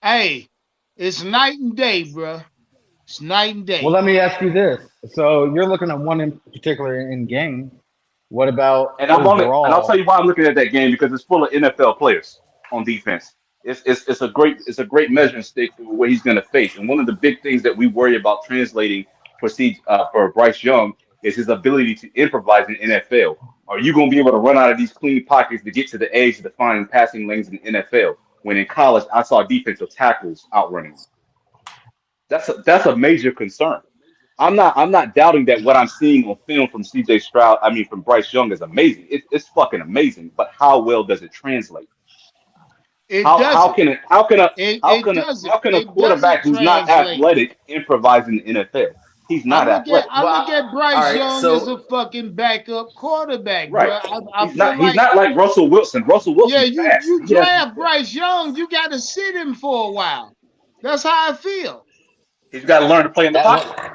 Hey, it's night and day, bro. It's night and Well, day. let me ask you this. So you're looking at one in particular in game. What about And I'll tell overall? you why I'm looking at that game because it's full of NFL players on defense. It's a great measuring stick for what he's going to face. And one of the big things that we worry about translating for Bryce Young is his ability to improvise in NFL. Are you going to be able to run out of these clean pockets to get to the edge to find passing lanes in the NFL? When in college, I saw defensive tackles outrunning him. That's a major concern. I'm not doubting that what I'm seeing on film from CJ Stroud, I mean from Bryce Young is amazing. It's fucking amazing, but how well does it translate? It How doesn't. can it how can a Doesn't. how can a It doesn't quarterback who's not translate. athletic improvise in the NFL? He's not athletic. I look at All Bryce right. Young as a So fucking backup quarterback, Right. bro. I feel He's like, not like Russell Wilson. Russell yeah, Wilson's fast. you draft Bryce Young, you got to sit him for a while. That's how I feel. He's got to learn to play in the that pocket.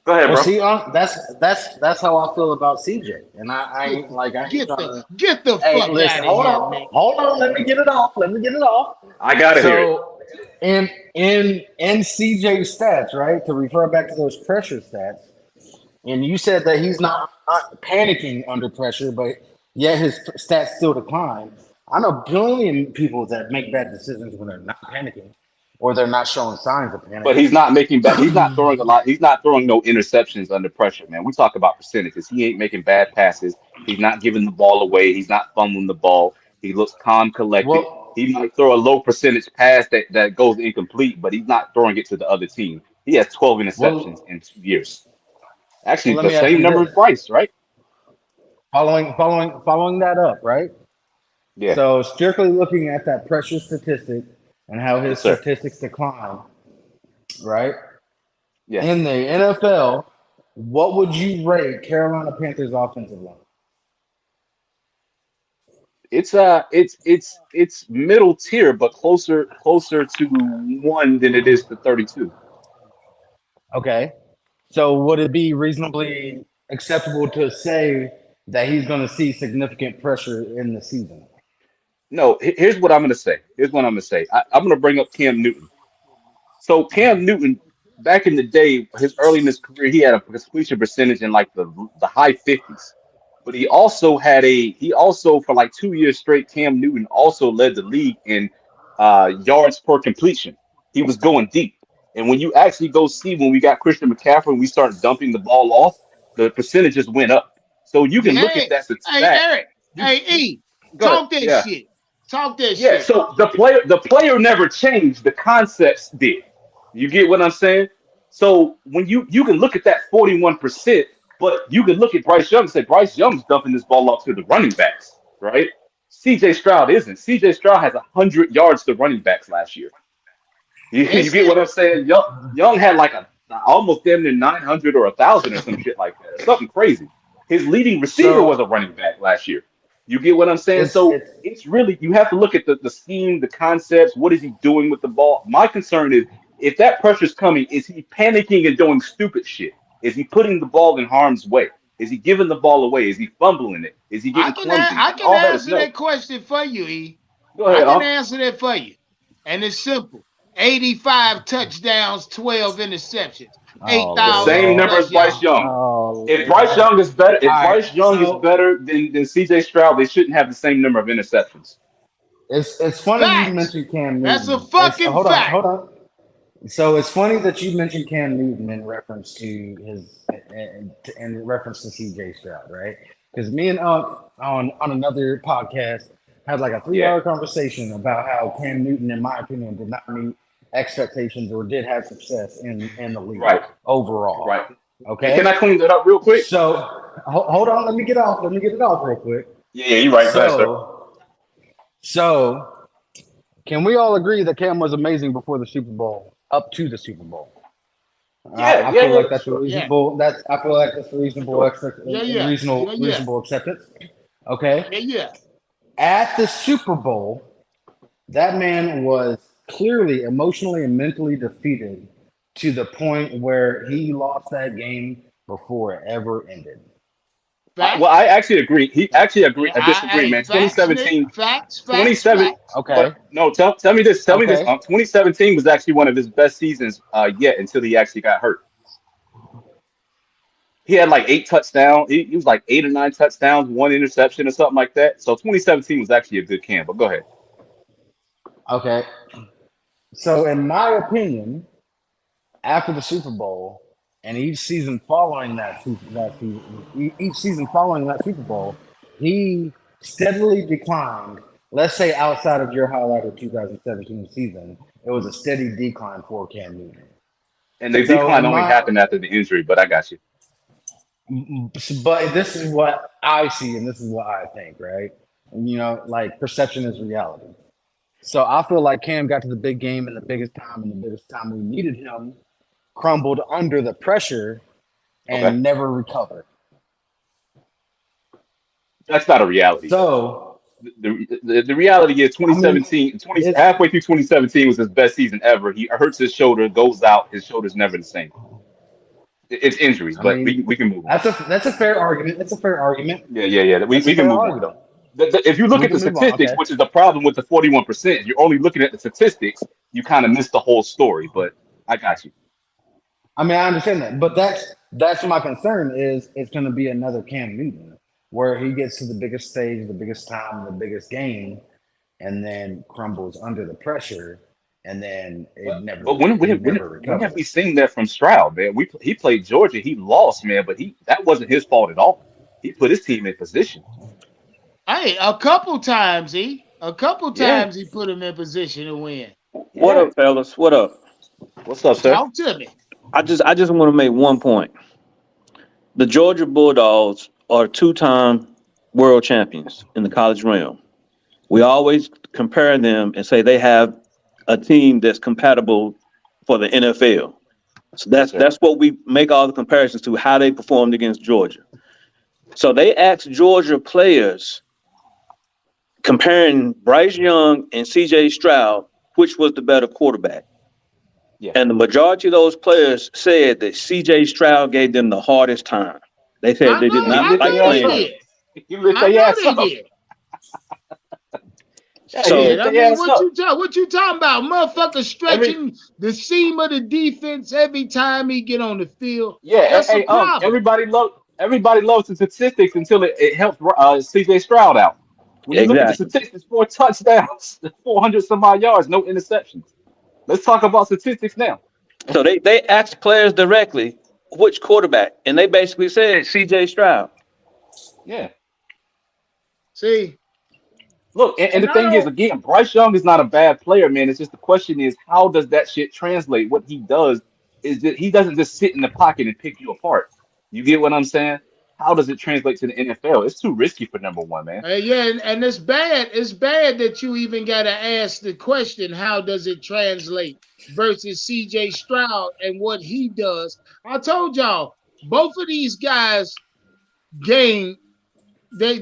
Go ahead, well, bro. see, that's how I feel about CJ. And I Get ain't like I ain't trying to. get the Hey, fuck listen, out of here, Nick. hold on. Let me get it off. Let me get it off. I gotta hear it. So, in CJ's stats, right? To refer back to those pressure stats, and you said that he's not panicking under pressure, but yet his stats still decline. I know a billion people that make bad decisions when they're not panicking or they're not showing signs of But panic. he's not making bad. He's not throwing a lot. He's not throwing no interceptions under pressure, man. We talk about percentages. He ain't making bad passes. He's not giving the ball away. He's not fumbling the ball. He looks calm, collected. Well, He might throw a low percentage pass that goes incomplete, but he's not throwing it to the other team. He has 12 interceptions well, in 2 years. Actually, let the me ask same you number this. as Bryce, right? Following that up, right? Yeah. So strictly looking at that pressure statistic and how his Yes, sir. statistics decline, right? Yeah. In the NFL, what would you rate Carolina Panthers offensive line? It's middle tier, but closer to 1 than it is to 32. Okay. So would it be reasonably acceptable to say that he's going to see significant pressure in the season? No, here's what I'm going to say. Here's what I'm going to say. I'm going to bring up Cam Newton. So Cam Newton, back in the day, his early in his career, he had a completion percentage in like the high 50s. But he also for like 2 years straight, Cam Newton also led the league in yards per completion. He was going deep. And when you actually go see when we got Christian McCaffrey and we started dumping the ball off, the percentages went up. So you can look at Hey, that hey, stat. Eric. You, Hey, you E. go ahead. Talk that Yeah. shit. Talk that Yeah, shit. so the player never changed. The concepts did. You get what I'm saying? So when you can look at that 41%, but you can look at Bryce Young and say Bryce Young's dumping this ball off to the running backs, right? CJ Stroud isn't. CJ Stroud has 100 yards to running backs last year. You That's get it. what I'm saying? Young had like a almost damn near 900 or 1,000 or some shit like that, or something crazy. His leading receiver was a So running back last year. You get what I'm saying? So it's it's really you have to look at the scheme, the concepts. What is he doing with the ball? My concern is if that pressure's coming, is he panicking and doing stupid shit? Is he putting the ball in harm's way? Is he giving the ball away? Is he fumbling it? Is he getting clumsy? I And can all that is answer no. that question for you, E. Go I ahead, can huh? answer that for you. And it's simple. 85 touchdowns, 12 interceptions, oh The 8,000 same Lord. number as plus Bryce yards. Young. Oh If Bryce Lord. Young is better, All if right. Bryce Young is So better than CJ Stroud, they shouldn't have the same number of interceptions. it's funny you Facts. mentioned Cam That's a Newton. It's fucking hold on, fact. hold on. So it's funny that you mentioned Cam Newton in reference to in reference to CJ Stroud, right? Because me and on another podcast had like a three Yeah, hour conversation about how Cam Newton, in my opinion, did not meet expectations or did have success in the league right, overall. right. And can Okay, I clean that up real quick? so hold on, let me get off. Let me get it off real quick. Yeah, you're right. Go ahead, sir. So can we all agree that Cam was amazing before the Super Bowl, up to the Super Bowl? Yeah, I yeah, feel yeah, like that's a sure, Yeah. reasonable. I feel like that's a reasonable sure. Yeah, yeah. Yeah, yeah. reasonable acceptance. Okay. Yeah, yeah. At the Super Bowl, that man was clearly emotionally and mentally defeated to the point where he lost that game before it ever ended. Well, Facts. I actually agree. He actually agree. I disagree, Hey, man. facts, Nick. 2017, Facts, facts, 27. facts. Okay. But no, tell me this. Tell me this. Okay. 2017 was actually one of his best seasons yet until he actually got hurt. He had like 8 touchdowns. He was like 8 or 9 touchdowns, 1 interception or something like that. So 2017 was actually a good camp. But go ahead. Okay. So, in my opinion, after the Super Bowl and each season following each season following that Super Bowl, he steadily declined. Let's say outside of your highlighted 2017 season, it was a steady decline for Cam Newton. And the So, decline only happened after the injury, but I got you. but this is what I see and this is what I think, right? You know, like perception is reality. So I feel like Cam got to the big game in the biggest time and the biggest time we needed him, crumbled under the pressure Okay. and never recovered. That's not a reality, though. So The reality is I mean, 2017, it's halfway through 2017 was his best season ever. He hurts his shoulder, goes out, his shoulder's never the same. It's injuries, I but mean we can move on. that's a fair argument. It's a fair argument. Yeah. We, That's a we can fair move on argument. though. If you look We at the can move on. statistics, Okay. which is the problem with the 41%, if you're only looking at the statistics, you kind of miss the whole story. But I got you. I mean, I understand that, but that's my concern is it's going to be another Cam Newton where he gets to the biggest stage, the biggest time, the biggest game, and then crumbles under the pressure, and then But, it never but when he when when never when have we recovers. seen that from Stroud, man? He played Georgia, he lost, man, but that wasn't his fault at all. He put his team in position. Hey, a couple times Yeah, he put him in position to win. What yeah. up, fellas? What up? What's up, sir? Talk to me. I just want to make one point. The Georgia Bulldogs are two-time world champions in the college realm. We always compare them and say they have a team that's compatible for the NFL. So Yes, sir. that's what we make all the comparisons to how they performed against Georgia. So they asked Georgia players comparing Bryce Young and CJ Stroud, which was the better quarterback. Yeah. And the majority of those players said that CJ Stroud gave them the hardest time. They said they did And he not lit like their ass they playing up. him. did. He lit I their know ass they up. did. Yeah, he So Shit, lit I their mean, ass up. what you talking about? Motherfucker Every stretching the seam of the defense every time he get on the field. Yeah, That's a problem. everybody loves the statistics until it helps CJ Stroud out. When you look at the exactly. statistics, 4 touchdowns, 400 some odd yards, no interceptions. Let's talk about statistics now. So they asked players directly which quarterback, and they basically said CJ Stroud. Yeah. See, Look, and and the I thing is, don't. again, Bryce Young is not a bad player, man. It's just the question is, how does that shit translate? What he does is that he doesn't just sit in the pocket and pick you apart. You get what I'm saying? How does it translate to the NFL? It's too risky for number one, man. Yeah, and it's bad. It's bad that you even got to ask the question, how does it translate versus CJ Stroud and what he does. I told y'all, both of these guys game they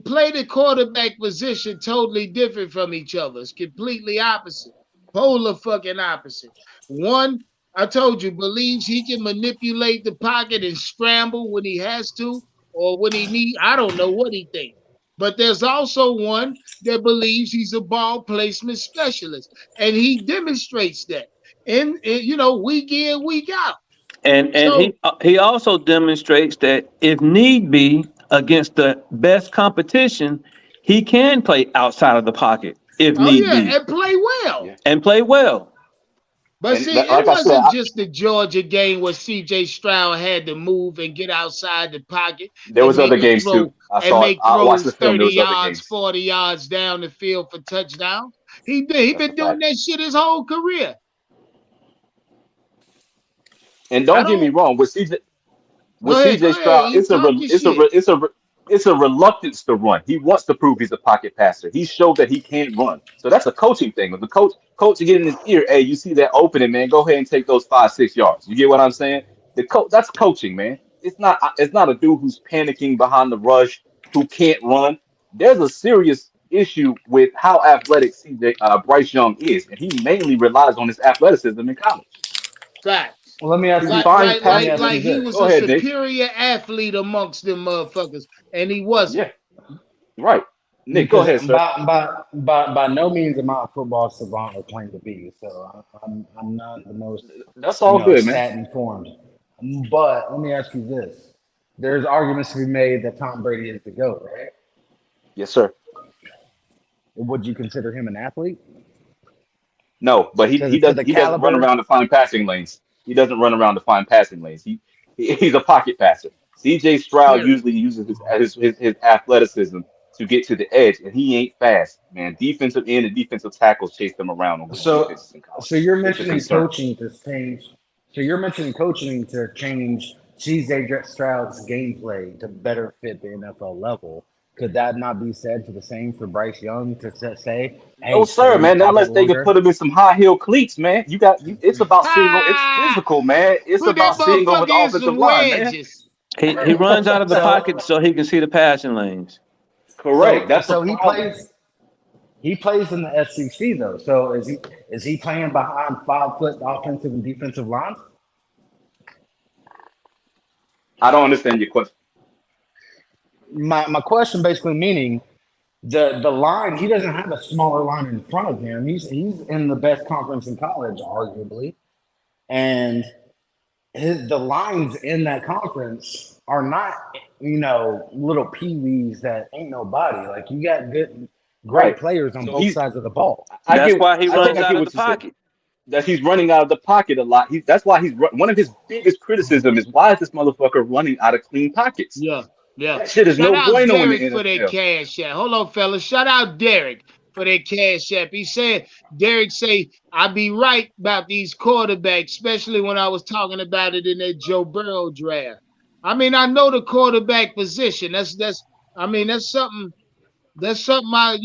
play the quarterback position totally different from each other. It's completely opposite. Polar fucking opposite. One, I told you, believes he can manipulate the pocket and scramble when he has to, or when he need. I don't know what he thinks. But there's also one that believes he's a ball placement specialist, and he demonstrates that week in, week out. And So, he also demonstrates that if need be against the best competition, he can play outside of the pocket if oh need yeah, be and play well. Yeah. and play well. But And see, it like I said, wasn't just the Georgia game where CJ Stroud had to move and get outside the pocket there and was make other a games too. throw I and saw it. make I watched the throws film. There 30 was other yards, games. 40 yards down the field for touchdowns. He did. He That's a been doing fact. that shit his whole career. And I don't get me don't wrong, with go CJ ahead. Stroud, You talk your shit. it's a reluctance to run. He wants to prove he's a pocket passer. He showed that he can run. So that's a coaching thing. When the coach get in his ear, hey, you see that opening, man, go ahead and take those 5, 6 yards. You get what I'm saying? The coach That's coaching, man. It's not a dude who's panicking behind the rush who can't run. There's a serious issue with how athletic CJ Bryce Young is, and he mainly relies on his athleticism in college. Facts. Well, let me ask He you. finds Let me passes ask and you Like he this. was go a ahead, Nick. superior athlete amongst them motherfuckers, and he wasn't. Yeah, right. Nick, go Because ahead, sir. by no means am I a football savant or claim to be. So I'm not the most That's all good, man. stat informed. But let me ask you this: there's arguments to be made that Tom Brady is the GOAT, right? Yes, sir. Would you consider him an athlete No, but he to doesn't the he doesn't run caliber? around to find passing lanes. He doesn't run around to find passing lanes. He's a pocket passer. CJ Stroud Period. usually uses his athleticism to get to the edge, and he ain't fast, man. Defensive end and defensive tackles chase them around on good So defenses in so college. you're It's a mentioning concern. coaching to change. So you're mentioning coaching to change CJ Stroud's gameplay to better fit the NFL level. Could that not be said for the same for Bryce Young to say, No, "Hey, sir, stay man. Not pocket unless they could longer"? put him in some high heel cleats, man. It's about seeing. It's Ah, physical, man. It's put about that seeing over motherfucker the in offensive some line, man. wedges. He runs out of the So pocket so he can see the passing lanes. Correct. That's the so problem. he plays in the SEC though. So is he playing behind 5 foot offensive and defensive lines? I don't understand your question. My question basically meaning the line, he doesn't have a smaller line in front of him. He's in the best conference in college, arguably, and the lines in that conference are not little peewees that ain't nobody. Like great Right. players on So both sides of the ball. That's why he I think runs I out get of the what you said. pocket. That he's running out of the pocket a lot. That's why one of his biggest criticism is why is this motherfucker running out of clean pockets? Yeah, yeah. That shit is Shout no out bueno in the Derek for that NFL. cash app. Hold on, fellas. Shout out Derek for that cash app. He said, Derek say, I be right about these quarterbacks, especially when I was talking about it in that Joe Burrow draft. I mean, I know the quarterback position. I mean, that's something I,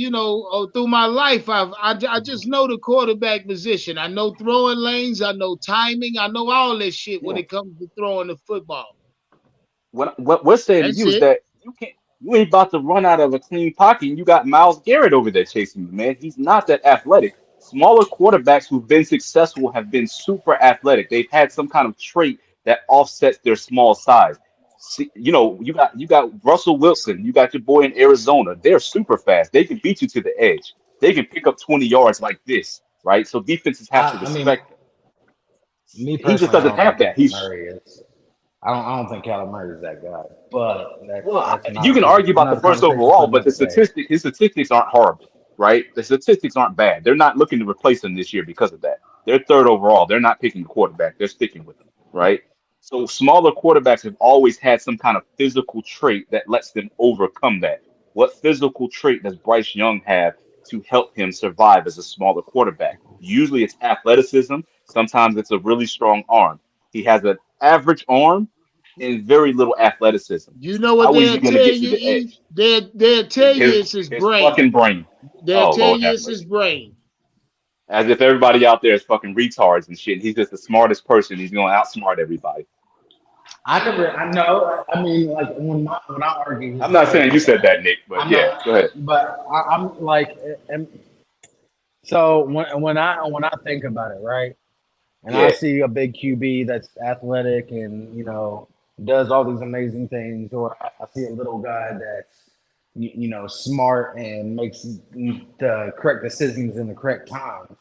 through my life, I just know the quarterback position. I know throwing lanes. I know timing. I know all this shit when Yeah. it comes to throwing the football. What we're saying to That's you is it. that you ain't about to run out of a clean pocket. And you got Myles Garrett over there chasing you, man. He's not that athletic. Smaller quarterbacks who've been successful have been super athletic. They've had some kind of trait that offsets their small size. See, you got Russell Wilson. You got your boy in Arizona. They're super fast. They can beat you to the edge. They can pick up 20 yards like this, right? So defenses have to I mean, respect them. me He just personally, I doesn't don't have think that. Kyler Murray is. I don't think Kyler Murray is that guy. But Well, that's you can argue about the another first conversation for overall, but another day. his statistics aren't horrible, right? The statistics aren't bad. They're not looking to replace him this year because of that. They're third overall. They're not picking the quarterback. They're sticking with him, right? So smaller quarterbacks have always had some kind of physical trait that lets them overcome that. What physical trait does Bryce Young have to help him survive as a smaller quarterback? Usually it's athleticism. Sometimes it's a really strong arm. He has an average arm and very little athleticism. You know what How is he they'll going to tell get to you, the E? edge? They'll tell His you his it's his his brain. fucking brain. They'll Oh tell Lord you have it's his mercy. brain. As if everybody out there is fucking retards and shit. He's just the smartest person. He's going to outsmart everybody. I know. I mean, like when I argue his I'm not saying you intelligence, said that, Nick, but I'm yeah, not. go ahead. But I'm like, so when I think about it, right, and I Yeah, see a big QB that's athletic and does all these amazing things, or I see a little guy that's smart and makes the correct decisions in the correct time,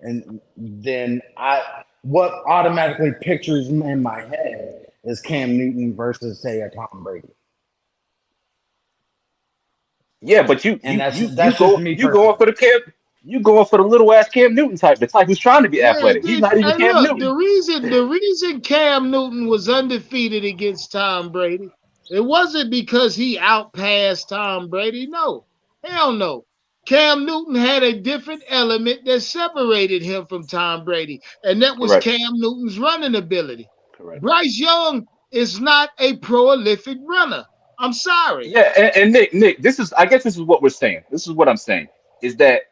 and then what automatically pictures in my head is Cam Newton versus say a Tom Brady, yeah, but you and you that's you you that's just go me you going personally. for the Cam you going for the little ass Cam Newton type, the type who's trying to be Yeah, athletic. He's then not even hey Cam look, Newton. the reason Cam Newton was undefeated against Tom Brady, it wasn't because he outpassed Tom Brady. No. Hell no. Cam Newton had a different element that separated him from Tom Brady, and that was Correct. Cam Newton's running ability. Correct. Bryce Young is not a prolific runner. I'm sorry. Yeah, and Nick, I guess this is what we're saying. This is what I'm saying is that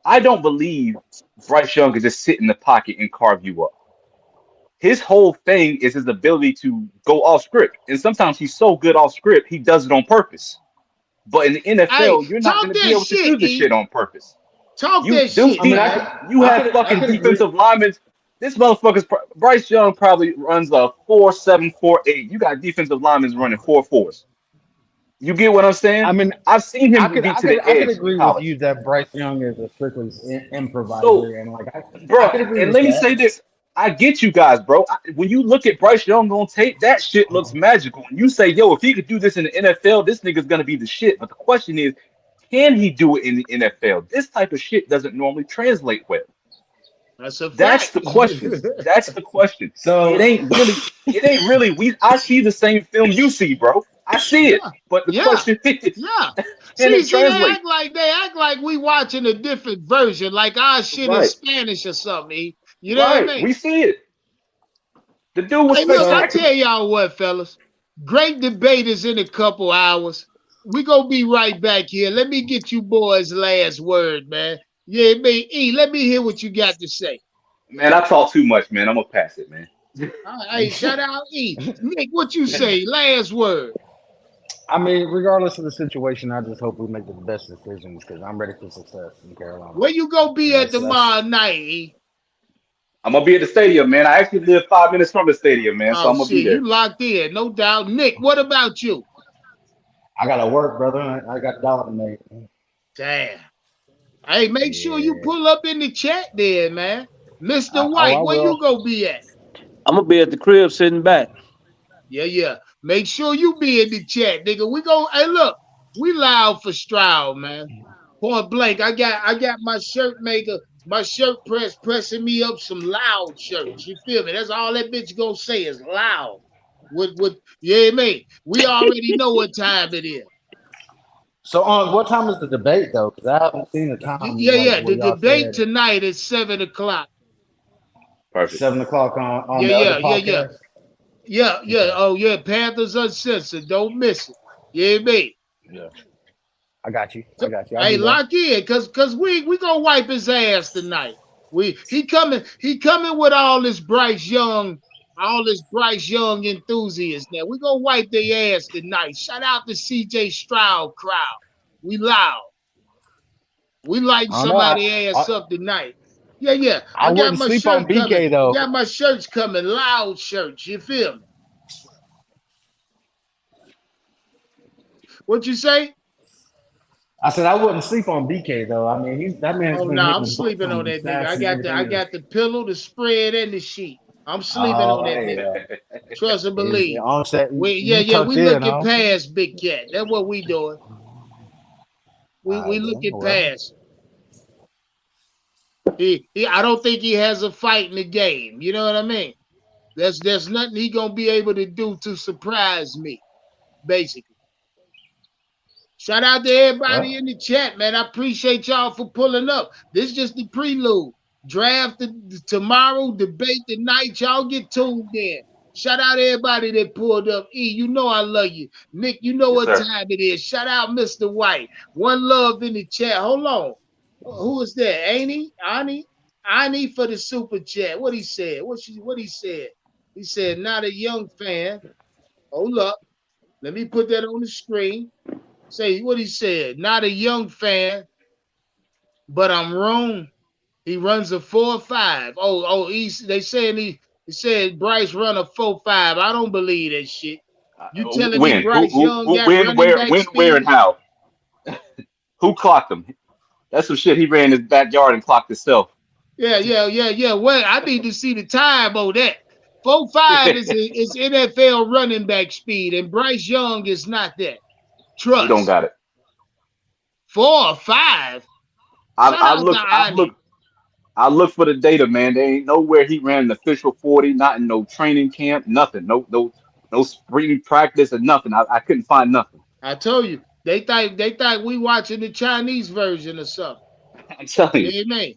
I don't believe Bryce Young can just sit in the pocket and carve you up. His whole thing is his ability to go off script. And sometimes he's so good off script, he does it on purpose. But in the Hey, NFL, you're not going talk to be that able to do shit, this shit E. on purpose. Talk You that do shit, I mean, the man. you have I fucking could agree. defensive linemen. This motherfucker's Bryce Young probably runs a 4.7, 4.8. You got defensive linemen running 4.4s. You get what I'm I saying? mean, I've seen I him could, beat I to could, the I could edge in agree with college. you that Bryce Young is a strictly So, improviser, and like I bro, could agree and with let me that. say this. I get you guys, bro. When you look at Bryce Young on tape, that shit looks magical. And you say, yo, if he could do this in the NFL, this nigga's going to be the shit. But the question is, can he do it in the NFL? This type of shit doesn't normally translate well. That's a That's fact. the question. That's the question. It So, ain't really, it ain't really. I see the same film you see, bro. I see it. Yeah, But the yeah, question is, yeah. can See, it see, translate? they act like we watching a different version, like our shit in Right. Spanish or something. You know what I Right. mean? We see it. The dude was Hey, look, I so spectacular. tell y'all what, fellas. Great debate is in a couple hours. We gonna be right back here. Let me get you boys' last word, man. Yeah, man. E, let me hear what you got to say. Man, I talk too much, man. I'm gonna pass it, man. All right, hey, shout out E. Nick, what you say? Last word. I mean, regardless of the situation, I just hope we make the best decisions because I'm ready for success in Carolina, Where you gonna be and at that's tomorrow night, E? I'm gonna be at the stadium, man. I actually live 5 minutes from the stadium, man, so Oh I'm gonna be shit, you there. locked in, no doubt. Nick, what about you? I gotta work, brother. I got a dollar to make. Damn. Hey, make sure you Yeah, pull up in the chat there, man. Mr. I White, where you will. gonna be at? I'm gonna be at the crib sitting back. Yeah, yeah. Make sure you be in the chat, nigga. We go. Hey, look, we loud for Stroud, man. Point blank, I got my shirt maker, my shirt press pressing me up some loud shirts. You feel me? That's all that bitch gonna say is loud. Yeah, man. We already know what time it is. So on what time is the debate though? Because I haven't seen the time like Yeah. where The y'all debate said tonight is 7:00. Perfect. 7 o'clock on the other Yeah. podcast. Yeah. Okay. Oh yeah, Panthers Uncensored. Don't miss it. Yeah, man. Yeah. I got you. So, I got you. I'll hey, be there. lock in, cause we gonna wipe his ass tonight. He coming with all this Bryce Young enthusiasts. Now we gonna wipe their ass tonight. Shout out to CJ Stroud crowd. We loud. We light I don't know. somebody ass up tonight. Yeah. I I got wouldn't my sleep on shirt coming. BK I though. got my shirts coming. Loud shirts. You feel me? What you say? I said I wouldn't sleep on BK though. I mean, that man's Oh been no, hitting I'm the books sleeping on on that nigga. stats and I everything else. got the pillow, the spread, and the sheet. I'm sleeping on Oh, that hey, nigga. Trust and believe. on set. You Yeah, tucked we in, looking huh? past Big Cat. That's what we doing. All We right, then. looking Well, past. I don't think he has a fight in the game. You know what I mean? There's nothing he gonna be able to do to surprise me, basically. Shout out to everybody well, in the chat, man. I appreciate y'all for pulling up. This is just the prelude. Draft tomorrow, debate tonight. Y'all get tuned in. Shout out everybody that pulled up. E, you know I love you. Nick, you know Yes, what sir. time it is. Shout out Mr. White. One love in the chat. Hold on. Who is that? Ain't he? Ani for the super chat. What he said? What he said? He said, not a young fan. Hold up. Let me put that on the screen. Say what he said. Not a young fan, but I'm wrong. He runs a 4.5. They saying he said Bryce run a 4.5. I don't believe that shit. You telling me When? Bryce Young got running back Where, and speed? how? Who clocked him? That's some shit he ran in his backyard and clocked himself. Yeah. Well, I need to see the time on that. 4.5 is NFL running back speed, and Bryce Young is not that. He don't Trust. got it. 4 or 5. I, Shout I out to look I Ani. look I look for the data, man. There ain't nowhere he ran an official 40, not in no training camp, nothing. No spring practice or nothing. I couldn't find nothing. I told you they thought we watching the Chinese version or something. I'm telling you. Amen.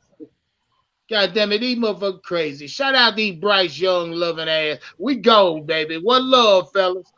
God damn it, these motherfuckers crazy. Shout out these Bryce Young loving ass. We go, baby. One love, fellas.